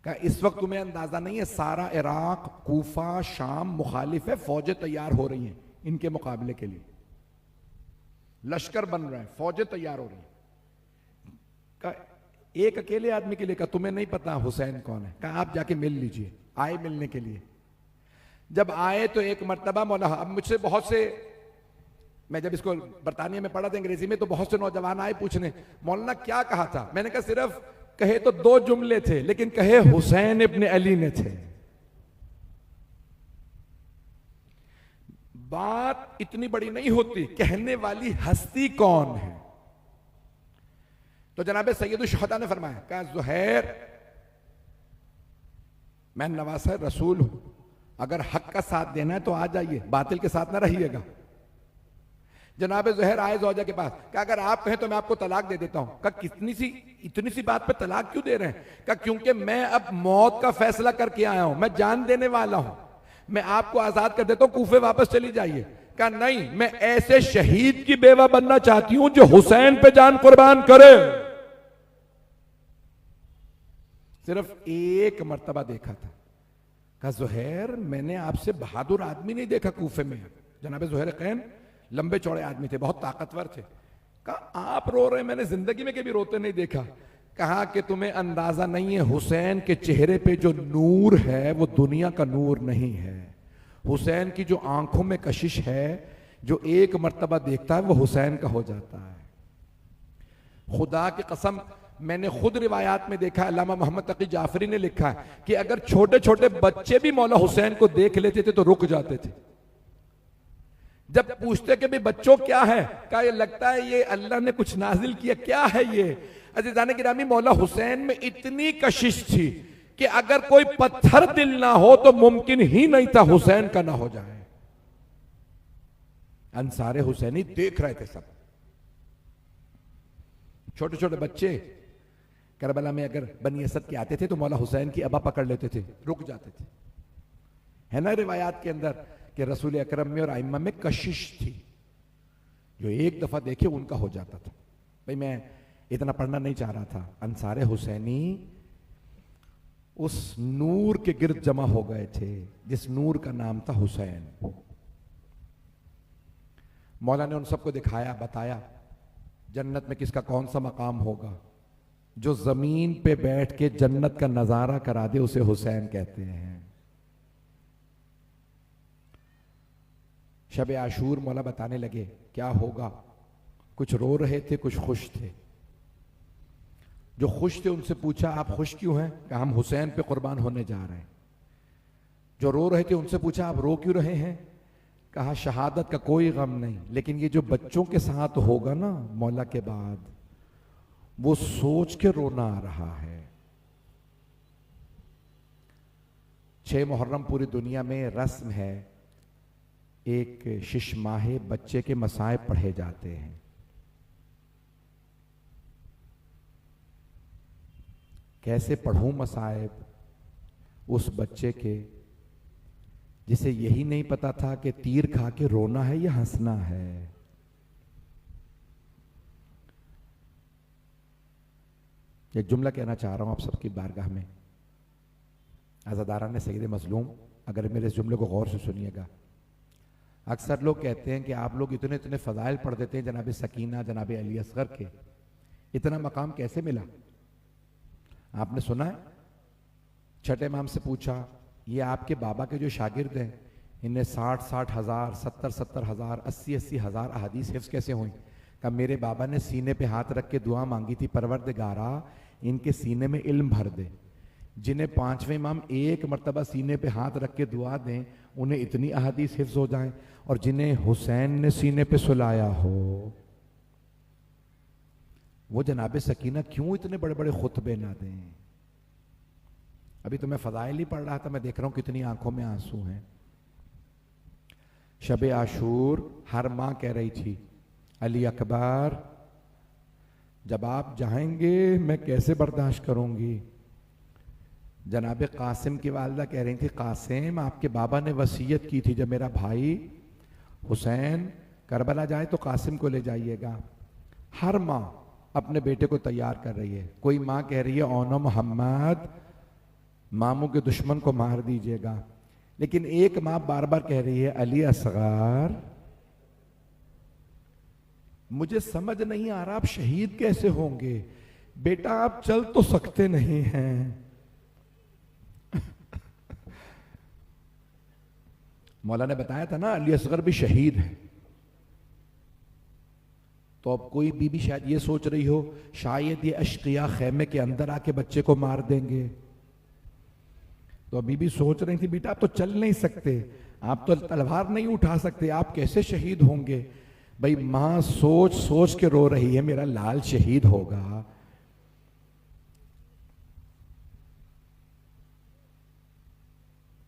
कहा इस वक्त तुम्हें अंदाजा नहीं है, सारा इराक, कूफा, शाम मुखालिफ है, फौजें तैयार हो रही हैं इनके मुकाबले के लिए, लश्कर बन रहा है, फौजें तैयार हो रही हैं। कहा एक अकेले आदमी के लिए? कहा तुम्हें नहीं पता हुसैन कौन है? कहा आप जाके मिल लीजिए। आए मिलने के लिए, जब आए तो एक मर्तबा मौला, अब मुझसे बहुत से, मैं जब इसको बरतानिया में पढ़ा था अंग्रेजी में, तो बहुत से नौजवान आए पूछने मौलाना क्या कहा था। मैंने कहा सिर्फ कहे तो 2 जुमले थे, लेकिन कहे हुसैन इब्ने अली ने थे। बात इतनी बड़ी नहीं होती, कहने वाली हस्ती कौन है। तो जनाब सैयदुल शुहदा ने फरमाया, कहा ज़ुहैर मैं नवासा रसूल हूं, अगर हक का साथ देना है तो आ जाइए, बातिल के साथ ना रहिएगा। जनाब ज़ुहैर आए ज़ौजा के पास, कहा अगर आप कहें तो मैं आपको तलाक दे देता हूं। कहा इतनी सी बात पे तलाक क्यों दे रहे हैं? कहा क्योंकि मैं अब मौत का फैसला करके आया हूं, मैं जान देने वाला हूं, मैं आपको आजाद कर देता हूं, कूफे वापस चली जाइए। कहा नहीं, मैं ऐसे शहीद की बेवा बनना चाहती हूं जो हुसैन पे जान कुर्बान करे। सिर्फ एक मर्तबा देखा था। कहा ज़ुहैर मैंने आपसे बहादुर आदमी नहीं देखा कूफे में। जनाब ज़ुहैर क़ैन लंबे चौड़े आदमी थे, बहुत ताकतवर थे। कहा आप रो रहे हैं, मैंने जिंदगी में कभी रोते नहीं देखा। कहा कि तुम्हें अंदाजा नहीं है, हुसैन के चेहरे पे जो नूर है वो दुनिया का नूर नहीं है। हुसैन की जो आंखों में कशिश है, जो एक मर्तबा देखता है वो हुसैन का हो जाता है। खुदा की कसम, मैंने खुद रिवायात में देखा, अल्लामा मोहम्मद तकी जाफरी ने लिखा है कि अगर छोटे छोटे बच्चे भी मौला हुसैन को देख लेते थे तो रुक जाते थे। जब पूछते कि भी बच्चों क्या है, क्या ये लगता है ये अल्लाह ने कुछ नाजिल किया, क्या है ये। अज़ीज़ान गिरामी, मौला हुसैन में इतनी कशिश थी कि अगर कोई पत्थर दिल ना हो तो मुमकिन ही नहीं था हुसैन का ना हो जाए। अंसारे हुसैनी देख रहे थे सब। छोटे छोटे बच्चे करबला में अगर बनी असद के आते थे तो मौला हुसैन की अबा पकड़ लेते थे, रुक जाते थे। है ना रिवायात के अंदर कि रसूल अकरम में और आइम्मा में कशिश थी, जो एक दफा देखे उनका हो जाता था। भाई मैं इतना पढ़ना नहीं चाह रहा था। अंसारे हुसैनी उस नूर के गिर्द जमा हो गए थे जिस नूर का नाम था हुसैन। मौला ने उन सबको दिखाया, बताया जन्नत में किसका कौन सा मकाम होगा। जो जमीन पे बैठ के जन्नत का नजारा करा दे उसे हुसैन कहते हैं। शब आशूर मौला बताने लगे क्या होगा। कुछ रो रहे थे, कुछ खुश थे। जो खुश थे उनसे पूछा आप खुश क्यों हैं, कहा हम हुसैन पे कुर्बान होने जा रहे हैं। जो रो रहे थे उनसे पूछा आप रो क्यों रहे हैं, कहा शहादत का कोई गम नहीं, लेकिन ये जो बच्चों के साथ होगा ना मौला के बाद, वो सोच के रोना आ रहा है। 6 मुहर्रम पूरी दुनिया में रस्म है, एक शिशमाहे बच्चे के मसाइब पढ़े जाते हैं। कैसे पढ़ूं मसाइब उस बच्चे के जिसे यही नहीं पता था कि तीर खा के रोना है या हंसना है। एक जुमला कहना चाह रहा हूं आप सबकी बारगाह में, आज़ादारान सईद मजलूम, अगर मेरे इस जुमले को गौर से सुनिएगा। अक्सर लोग कहते हैं कि आप लोग इतने इतने फजाइल पढ़ देते हैं जनाब सकीना, जनाब अली असगर के, इतना मकाम कैसे मिला। आपने सुना है, छठे इमाम से पूछा ये आपके बाबा के जो शागिर्द हैं इन्हें 60-60 हज़ार, 70-70 हज़ार, 80-80 हज़ार अहादीस हिफ्ज़ कैसे हुई। कहा मेरे बाबा ने सीने पे हाथ रख के दुआ मांगी थी, परवरदिगारा इनके सीने में इल्म भर दे। जिन्हें 5वें इमाम एक मर्तबा सीने पे हाथ रख के दुआ दें उन्हें इतनी अहादीस हिफ्ज़ हो जाएं, और जिन्हें हुसैन ने सीने पे सुलाया हो वो जनाब सकीना क्यों इतने बड़े बड़े खुतबे ना दें। अभी तो मैं फजाइल ही पढ़ रहा था, मैं देख रहा हूं कितनी आंखों में आंसू हैं। शब आशूर हर मां कह रही थी अली अकबर जब आप जाएंगे मैं कैसे बर्दाश्त करूंगी। जनाब कासिम की वालदा कह रही थी कासिम आपके बाबा ने वसीयत की थी जब मेरा भाई हुसैन करबला जाए तो कासिम को ले जाइएगा। हर माँ अपने बेटे को तैयार कर रही है। कोई माँ कह रही है ओनो मोहम्मद मामू के दुश्मन को मार दीजिएगा, लेकिन एक माँ बार बार कह रही है अली असगर मुझे समझ नहीं आ रहा आप शहीद कैसे होंगे। बेटा आप चल तो सकते नहीं हैं। मौला ने बताया था ना अली असगर भी शहीद है। तो अब कोई बीबी शायद ये सोच रही हो शायद ये अश्किया खेमे के अंदर आके बच्चे को मार देंगे। तो बीबी सोच रही थी बेटा आप तो चल नहीं सकते, आप तो तलवार नहीं उठा सकते, आप कैसे शहीद होंगे। भाई मां सोच सोच के रो रही है मेरा लाल शहीद होगा।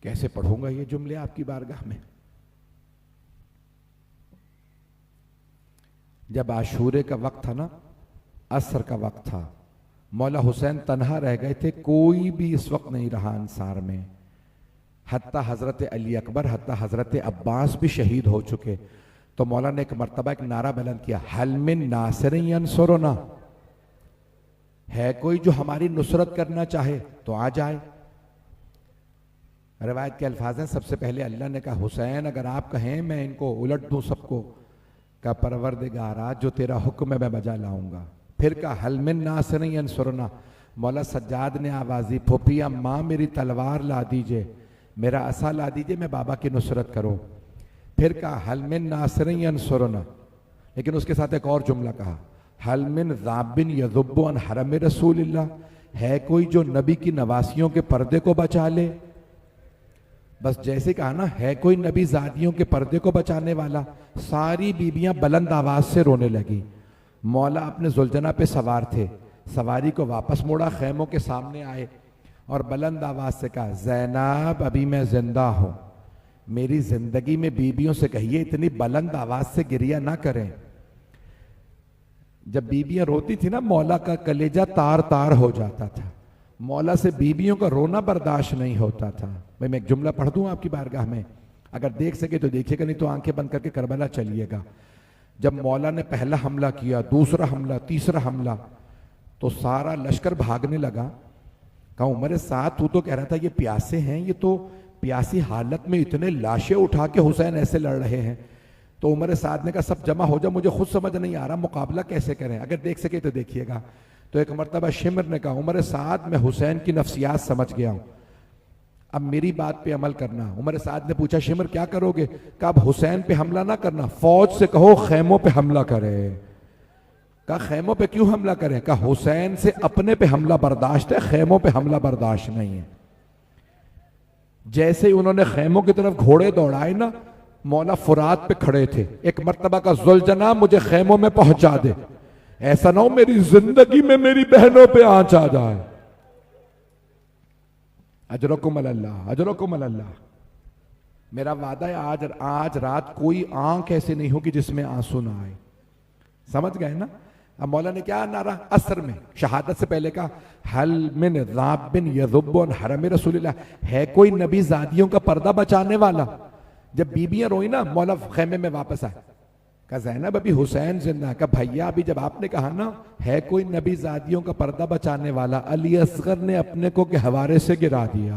कैसे पढ़ूंगा ये जुमले आपकी बारगाह में। जब आशूरे का वक्त था ना, असर का वक्त था, मौला हुसैन तन्हा रह गए थे, कोई भी इस वक्त नहीं रहा अंसार में। हत्ता हजरत अली अकबर, हत्ता हजरत अब्बास भी शहीद हो चुके। तो मौला ने एक मर्तबा एक नारा बुलंद किया हल मिन नासिरिन यंसुरुना, है कोई जो हमारी नुसरत करना चाहे तो आ जाए। रिवायत के अल्फाज हैं सबसे पहले अल्लाह ने कहा हुसैन अगर आप कहें मैं इनको उलट दूं सबको। का परवरदिगारा जो तेरा हुक्म है मैं बजा लाऊंगा। फिर कहा हल मिन नासिरिन यंसुरना, मौला सज्जाद ने आवाज़ी फूफी अम्मा मेरी तलवार ला दीजिए, मेरा असा ला दीजिए, मैं बाबा की नुसरत करूं। फिर कहा हल मिन नासिरिन यंसुरना, लेकिन उसके साथ एक और जुमला कहा हल मिन ज़ाबिन यज़ुब्बु अन हरम रसूलिल्लाह, है कोई जो नबी की नवासियों के पर्दे को बचा ले। बस जैसे कहा ना है कोई नबी ज़ादियों के पर्दे को बचाने वाला, सारी बीबियां बुलंद आवाज से रोने लगी। मौला अपने जुलझना पे सवार थे, सवारी को वापस मोड़ा, खैमों के सामने आए और बुलंद आवाज से कहा ज़ैनब अभी मैं जिंदा हूं, मेरी जिंदगी में बीबियों से कहिए इतनी बुलंद आवाज से गिरिया ना करें। जब बीबियां रोती थी ना मौला का कलेजा तार तार हो जाता था, मौला से बीबियों का रोना बर्दाश्त नहीं होता था। भाई मैं एक जुमला पढ़ दूं आपकी बारगाह में, अगर देख सके तो देखिएगा, नहीं तो आंखें बंद करके करबला चलिएगा। जब मौला ने पहला हमला किया, दूसरा हमला, तीसरा हमला, तो सारा लश्कर भागने लगा। कहा उमर साथ तू तो कह रहा था ये प्यासे हैं, ये तो प्यासी हालत में इतने लाशें उठा के हुसैन ऐसे लड़ रहे हैं। तो उमर साद ने कहा सब जमा हो जाओ, मुझे खुद समझ नहीं आ रहा मुकाबला कैसे करें, अगर देख सके तो देखिएगा। तो एक मरतबा शिमर ने कहा उमर साद मैं हुसैन की नफ्सियात समझ गया हूं, अब मेरी बात पे अमल करना। उमर साद ने पूछा शिमर क्या करोगे? कहा अब हुसैन पे हमला ना करना, फौज से कहो खैमों पे हमला करे। कहा खैमों पे क्यों हमला करें? कहा हुसैन से अपने पे हमला बर्दाश्त है, खैमों पे हमला बर्दाश्त नहीं है। जैसे ही उन्होंने खैमों की तरफ घोड़े दौड़ाए ना, मौला फुरात पे खड़े थे, एक मर्तबा का जुलझना मुझे खैमों में पहुंचा दे, ऐसा ना हो मेरी जिंदगी में मेरी बहनों पे आंच आ जाए। अजरकुम अल्लाह, अजरकुम अल्लाह। मेरा वादा है आज रात कोई आंख ऐसे नहीं होगी जिसमें आंसू ना आए। समझ गए ना? अब मौला ने क्या नारा असर में शहादत से पहले कहा हल मिन ज़ाबिन यज़ुब्बु अन हरम रसूलिल्लाह, है कोई नबी ज़ादियों का पर्दा बचाने वाला। जब बीबियां रोई ना मौला खैमे में वापस आए, कहा ज़ैनब अभी हुसैन जिंदा। कहा भैया अभी जब आपने कहा ना है कोई नबी ज़ादियों का पर्दा बचाने वाला, अली असगर ने अपने को के हवारे से गिरा दिया।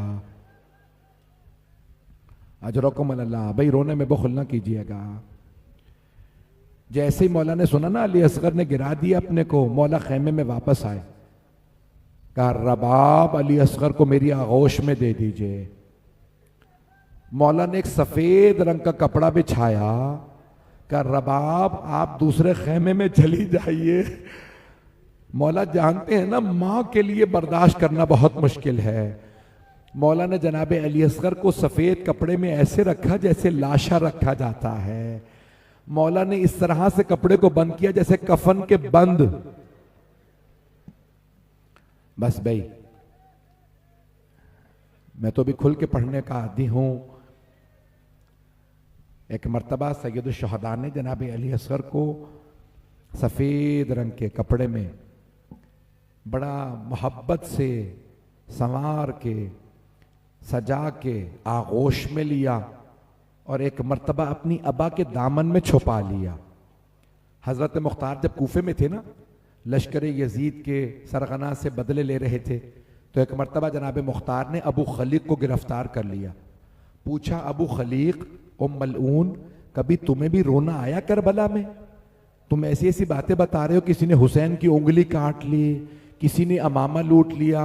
अजरकुम अल्लाह। भाई रोने में बुखल ना कीजिएगा। जैसे ही मौला ने सुना ना अली असगर ने गिरा दिया अपने को, मौला खैमे में वापस आए, कहा रबाब अली असगर को मेरी आगोश में दे दीजिए। मौला ने एक सफेद रंग का कपड़ा बिछाया, कहा रबाब आप दूसरे खैमे में चली जाइए। मौला जानते हैं ना मां के लिए बर्दाश्त करना बहुत मुश्किल है। मौला ने जनाब अली असगर को सफेद कपड़े में ऐसे रखा जैसे लाशा रखा जाता है। मौला ने इस तरह से कपड़े को बंद किया जैसे कफन के बंद। बस भाई मैं तो भी खुल के पढ़ने का आदी हूं। एक मर्तबा सैयद शुहदा ने जनाब अली असगर को सफेद रंग के कपड़े में बड़ा मोहब्बत से संवार के सजा के आगोश में लिया और एक मर्तबा अपनी अबा के दामन में छुपा लिया। हजरत मुख्तार जब कूफे में थे ना, लश्कर यजीद के सरगना से बदले ले रहे थे, तो एक मर्तबा जनाब मुख्तार ने अबू खलीक को गिरफ्तार कर लिया। पूछा अबू खलीक उम मलऊन कभी तुम्हें भी रोना आया करबला में? तुम ऐसी ऐसी बातें बता रहे हो, किसी ने हुसैन की उंगली काट ली, किसी ने अमामा लूट लिया,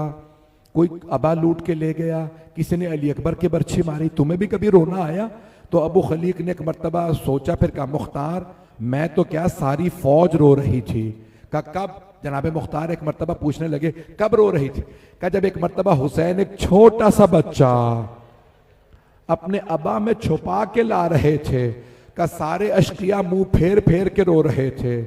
कोई अबा लूट के ले गया, किसी ने अली अकबर के बर्छी मारी, तुम्हें भी कभी रोना आया? तो अबू खलीक ने एक मर्तबा सोचा, फिर कहा मुख्तार मैं तो क्या सारी फौज रो रही थी। कहा कब? जनाबे मुख्तार एक मर्तबा पूछने लगे कब रो रही थी? कहा जब एक मर्तबा हुसैन एक छोटा सा बच्चा अपने अबा में छुपा के ला रहे थे, का सारे अशकिया मुंह फेर फेर के रो रहे थे।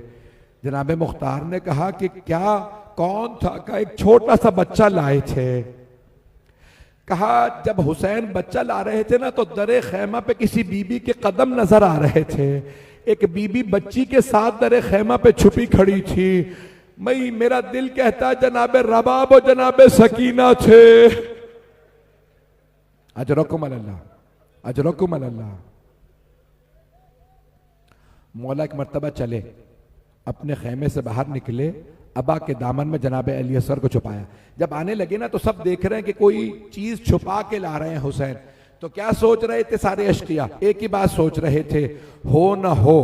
जनाबे मुख्तार ने कहा कि क्या कौन था? का एक छोटा सा बच्चा लाए थे। कहा जब हुसैन बच्चा ला रहे थे ना तो दरे खैमा पे किसी बीबी के कदम नजर आ रहे थे, एक बीबी बच्ची के साथ दरे खैमा पे छुपी खड़ी थी। मई मेरा दिल कहता जनाबे रबाब और जनाबे सकीना थे। अजरकुम अल्लाह, अजरकुम अल्लाह। मौला एक मर्तबा चले, अपने खैमे से बाहर निकले, अबा के दामन में जनाब अली असगर को छुपाया। जब आने लगे ना तो सब देख रहे हैं कि कोई चीज छुपा के ला रहे हैं हुसैन। तो क्या सोच रहे थे सारे अशकिया? एक ही बात सोच रहे थे, हो ना हो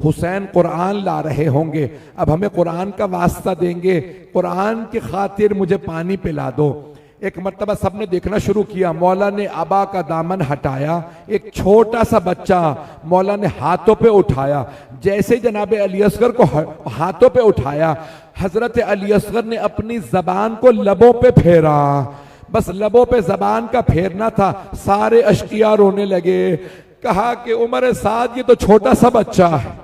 हुसैन कुरान ला रहे होंगे, अब हमें कुरान का वास्ता देंगे, कुरान की खातिर मुझे पानी पिला दो। एक मर्तबा सबने देखना शुरू किया, मौला ने अबा का दामन हटाया, एक छोटा सा बच्चा मौला ने हाथों पे उठाया। जैसे जनाब अली असगर को हाथों पे उठाया, हजरत अली असगर ने अपनी जबान को लबों पे फेरा, बस लबों पे जबान का फेरना था, सारे अश्किया रोने लगे। कहा कि उमर साद ये तो छोटा सा बच्चा है।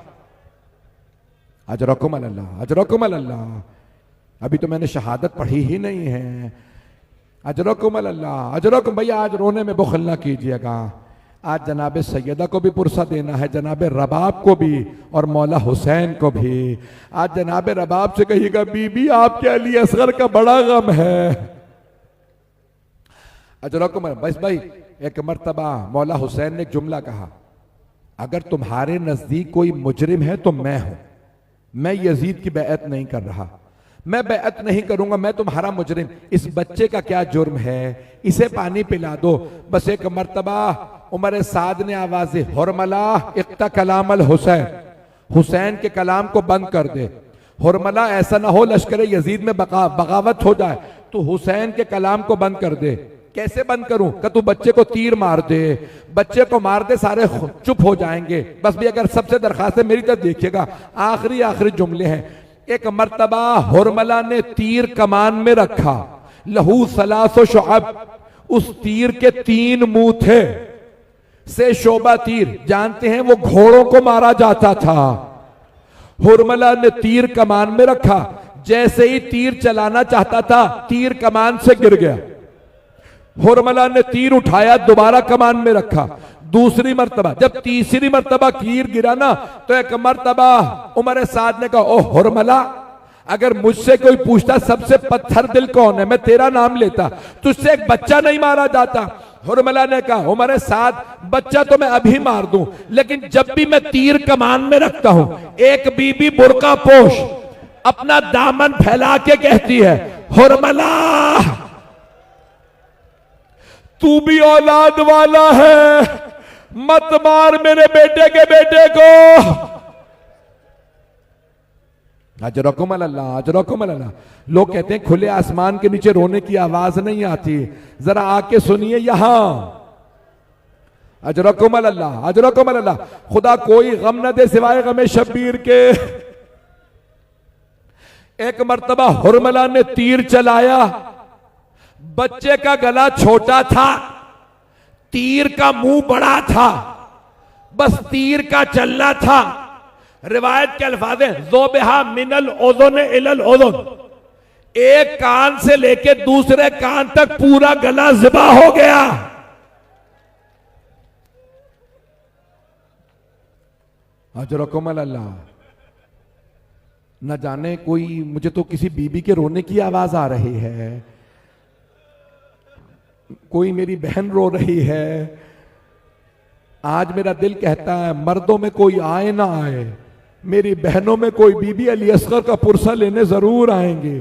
अजरकुम अल्लाह, अजरकुम अल्लाह, अभी तो मैंने शहादत पढ़ी ही नहीं है। अजरकुम अल्लाह, अजरकुम। भैया आज रोने में बुखल ना कीजिएगा, आज जनाब सैयदा को भी पुरसा देना है, जनाब रबाब को भी और मौला हुसैन को भी। आज जनाब रबाब से कहिएगा बीबी आपके अली असगर का बड़ा गम है। अजरकुम। बस भाई एक मर्तबा मौला हुसैन ने एक जुमला कहा, अगर तुम्हारे नजदीक कोई मुजरिम है तो मैं हूं, मैं यजीद की बैअत नहीं कर रहा, मैं बैअत नहीं करूंगा, मैं तुम्हारा मुजरिम। इस बच्चे का क्या जुर्म है, इसे पानी पिला दो। बस एक मर्तबा उमर साद ने आवाज़ हुरमला इक्ता कलामल हुसैन, हुसैन के कलाम को बंद कर दे। हुरमला ऐसा ना हो लश्कर यजीद में बगावत हो जाए, तो हुसैन के कलाम को बंद कर दे। कैसे बंद करूं? कि तू बच्चे को तीर मार दे, बच्चे को मार दे, सारे चुप हो जाएंगे। बस भी अगर सबसे दरखास्त है मेरी तरफ देखिएगा, आखिरी जुमले हैं। एक मर्तबा हुरमला ने तीर कमान में रखा, लहू सलासो शुअब, उस तीर के 3 मुंह थे। से शोबा तीर जानते हैं वो घोड़ों को मारा जाता था। हुरमला ने तीर कमान में रखा, जैसे ही तीर चलाना चाहता था तीर कमान से गिर गया। हुरमला ने तीर उठाया, दोबारा कमान में रखा, दूसरी मर्तबा, जब तीसरी मर्तबा तीर गिरा ना, तो एक मर्तबा उमर साद ने कहा, ओ हुरमला, अगर मुझसे कोई पूछता सबसे पत्थर दिल कौन है, मैं तेरा नाम लेता, तुझसे एक बच्चा नहीं मारा जाता। हुरमला ने कहा, उमर साद, बच्चा तो मैं अभी मार दूं, लेकिन जब भी मैं तीर कमान में रखता हूं, एक बीबी बुर्का पोश अपना दामन फैला के कहती है, हुरमला तू भी औलाद वाला है, मत मार मेरे बेटे के बेटे को। अजरकुम अल्लाह, अजरकुम अल्लाह। लोग कहते हैं खुले आसमान के नीचे रोने की आवाज नहीं आती, जरा आके सुनिए यहां। अजरकुम अल्लाह, अजरकुम अल्लाह। खुदा कोई गम न दे सिवाय गमे शब्बीर के। एक मर्तबा हुरमला ने तीर चलाया, बच्चे का गला छोटा था, तीर का मुंह बड़ा था, बस तीर का चलना था। रिवायत के अल्फाज हैं, ज़ोबहा मिनल ओज़ुन इलल ओज़ुन, एक कान से लेके दूसरे कान तक पूरा गला ज़िबा हो गया। अजरकुम अल्लाह। न जाने कोई, मुझे तो किसी बीबी के रोने की आवाज आ रही है, कोई मेरी बहन रो रही है। आज मेरा दिल कहता है मर्दों में कोई आए ना आए, मेरी बहनों में कोई बीबी अली असगर का पुरसा लेने जरूर आएंगे।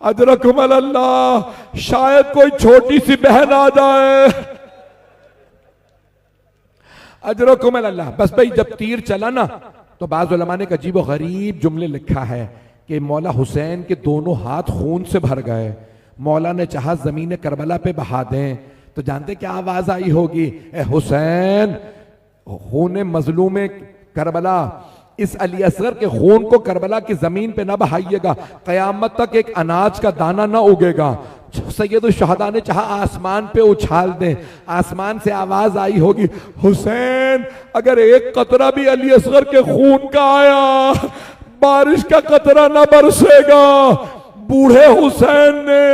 अजरकुम अल्लाह, शायद कोई छोटी सी बहन आ जाए। अजरकुम अल्लाह। बस भाई जब तीर चला ना, तो बाज़ उलमा ने एक अजीब व गरीब जुमले लिखा है कि मौला हुसैन के दोनों हाथ खून से भर गए। मौला ने चाहा जमीन करबला पे बहा दें, तो जानते क्या आवाज आई होगी, ए हुसैन, खून मजलूम करबला, इस अली असगर के खून को करबला की जमीन पे ना बहाइएगा, कयामत तक एक अनाज का दाना ना उगेगा। सैयदुल शहदा ने चाहा आसमान पे उछाल दें, आसमान से आवाज आई होगी, हुसैन अगर एक कतरा भी अली असगर के खून का आया, बारिश का कतरा ना बरसेगा। बूढ़े हुसैन ने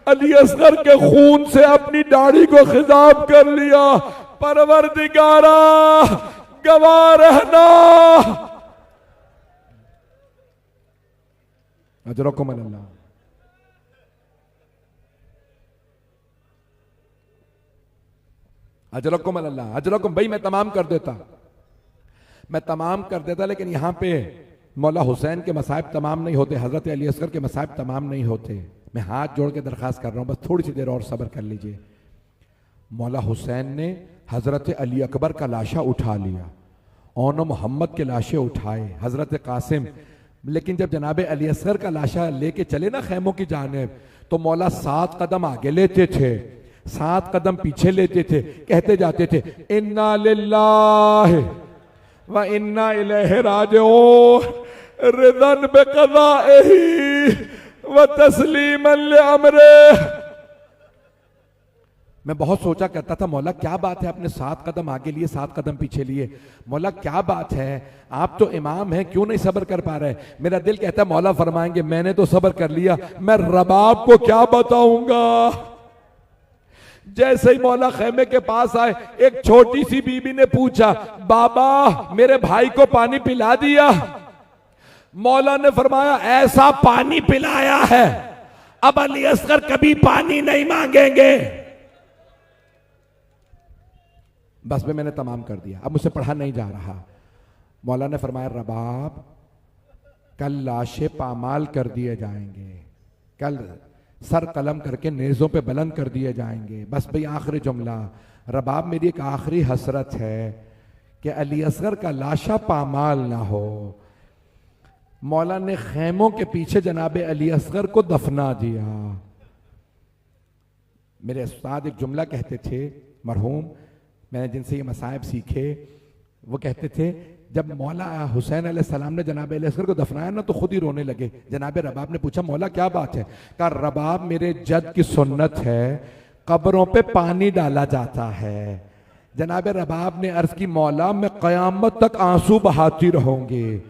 अली असगर के खून से अपनी दाढ़ी को खिजाब कर लिया, परवरदिगारा गवाह रहना। अजरकुम अल्लाह। अजरकुम अल्लाह, अजरकुम। भाई मैं तमाम कर देता, लेकिन यहां पे मौला हुसैन के मसाइब तमाम नहीं होते, हजरत अली असगर के मसाइब तमाम नहीं होते। मैं हाथ जोड़ के दरखास्त कर रहा हूं, बस थोड़ी सी देर और सब्र कर लीजिए। मौला हुसैन ने हजरत अली अकबर का लाशा उठा लिया ओनो मोहम्मद के लाशें उठाए हजरत कासिम, लेकिन जब जनाब अली असगर का लाशा लेके चले ना खैमों की जानिब, तो मौला 7 कदम आगे लेते थे, 7 कदम पीछे लेते थे, कहते जाते थे इन्ना लिल्लाहि व इन्ना इलैहि राजिऊन रिदन बिक़ज़ाइही व तस्लीमन लिअम्रिही। मैं बहुत सोचा करता था, मौला क्या बात है आपने 7 कदम आगे लिए 7 कदम पीछे लिए, मौला क्या बात है, आप तो इमाम हैं, क्यों नहीं सब्र कर पा रहे। मेरा दिल कहता है मौला फरमाएंगे मैंने तो सब्र कर लिया, मैं रबाब को क्या बताऊंगा। जैसे ही मौला खेमे के पास आए, एक छोटी सी बीबी ने पूछा बाबा मेरे भाई को पानी पिला दिया। मौला ने फरमाया ऐसा पानी पिलाया है अब अली असगर कभी पानी नहीं मांगेंगे। बस में मैंने तमाम कर दिया, अब मुझसे पढ़ा नहीं जा रहा। मौला ने फरमाया रबाब कल लाशें पामाल कर दिए जाएंगे, कल सर कलम करके नेज़ों पे बुलंद कर दिए जाएंगे। बस भाई आखिरी जुमला, रबाब मेरी एक आखिरी हसरत है कि अली असगर का लाशा पामाल ना हो। मौला ने खैमों के पीछे जनाब अली असगर को दफना दिया। मेरे उस्ताद एक जुमला कहते थे मरहूम, मैंने जिनसे ये मसाइब सीखे, वो कहते थे जब मौला हुसैन अलैहिस्सलाम ने जनाब अली असगर को दफनाया ना तो खुद ही रोने लगे। जनाब रबाब ने पूछा मौला क्या बात है, कहा रबाब मेरे जद की सुन्नत है कब्रों पे पानी डाला जाता है। जनाब रबाब ने अर्ज की मौला मैं कयामत तक आंसू बहाती रहूंगी,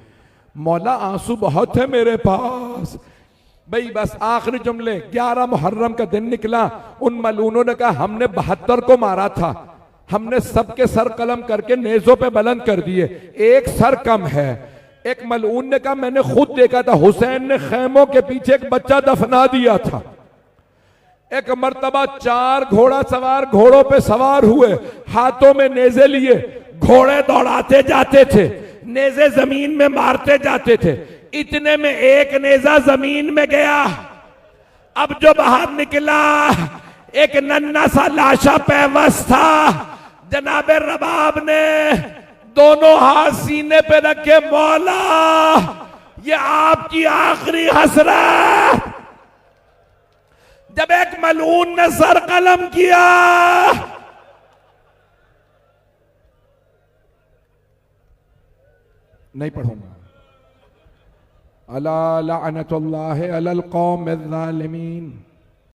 मौला आंसू बहुत है मेरे पास। भाई बस आखिरी जुमले, 11 मुहर्रम का दिन निकला, उन मलूनों ने कहा हमने 72 को मारा था, हमने सबके सर कलम करके नेज़ों पे बुलंद कर दिए, एक सर कम है। एक मलऊन ने कहा मैंने खुद देखा था, हुसैन ने खैमों के पीछे एक बच्चा दफना दिया था। एक मर्तबा 4 घोड़ा सवार घोड़ों पे सवार हुए, हाथों में नेज़े लिए, घोड़े दौड़ाते जाते थे, नेज़े जमीन में मारते जाते थे। इतने में एक नेज़ा जमीन में गया। अब जो बाहर निकला एक नन्ना सा लाशा पैवस था। जनाब रबाब ने दोनों हाथ सीने पे रखे, मौला ये आपकी आखिरी हसरत। जब एक मलून ने सर कलम किया, नहीं पढ़ूंगा, अला लअनतुल्लाहि अलल कौमिज़ ज़ालिमीन।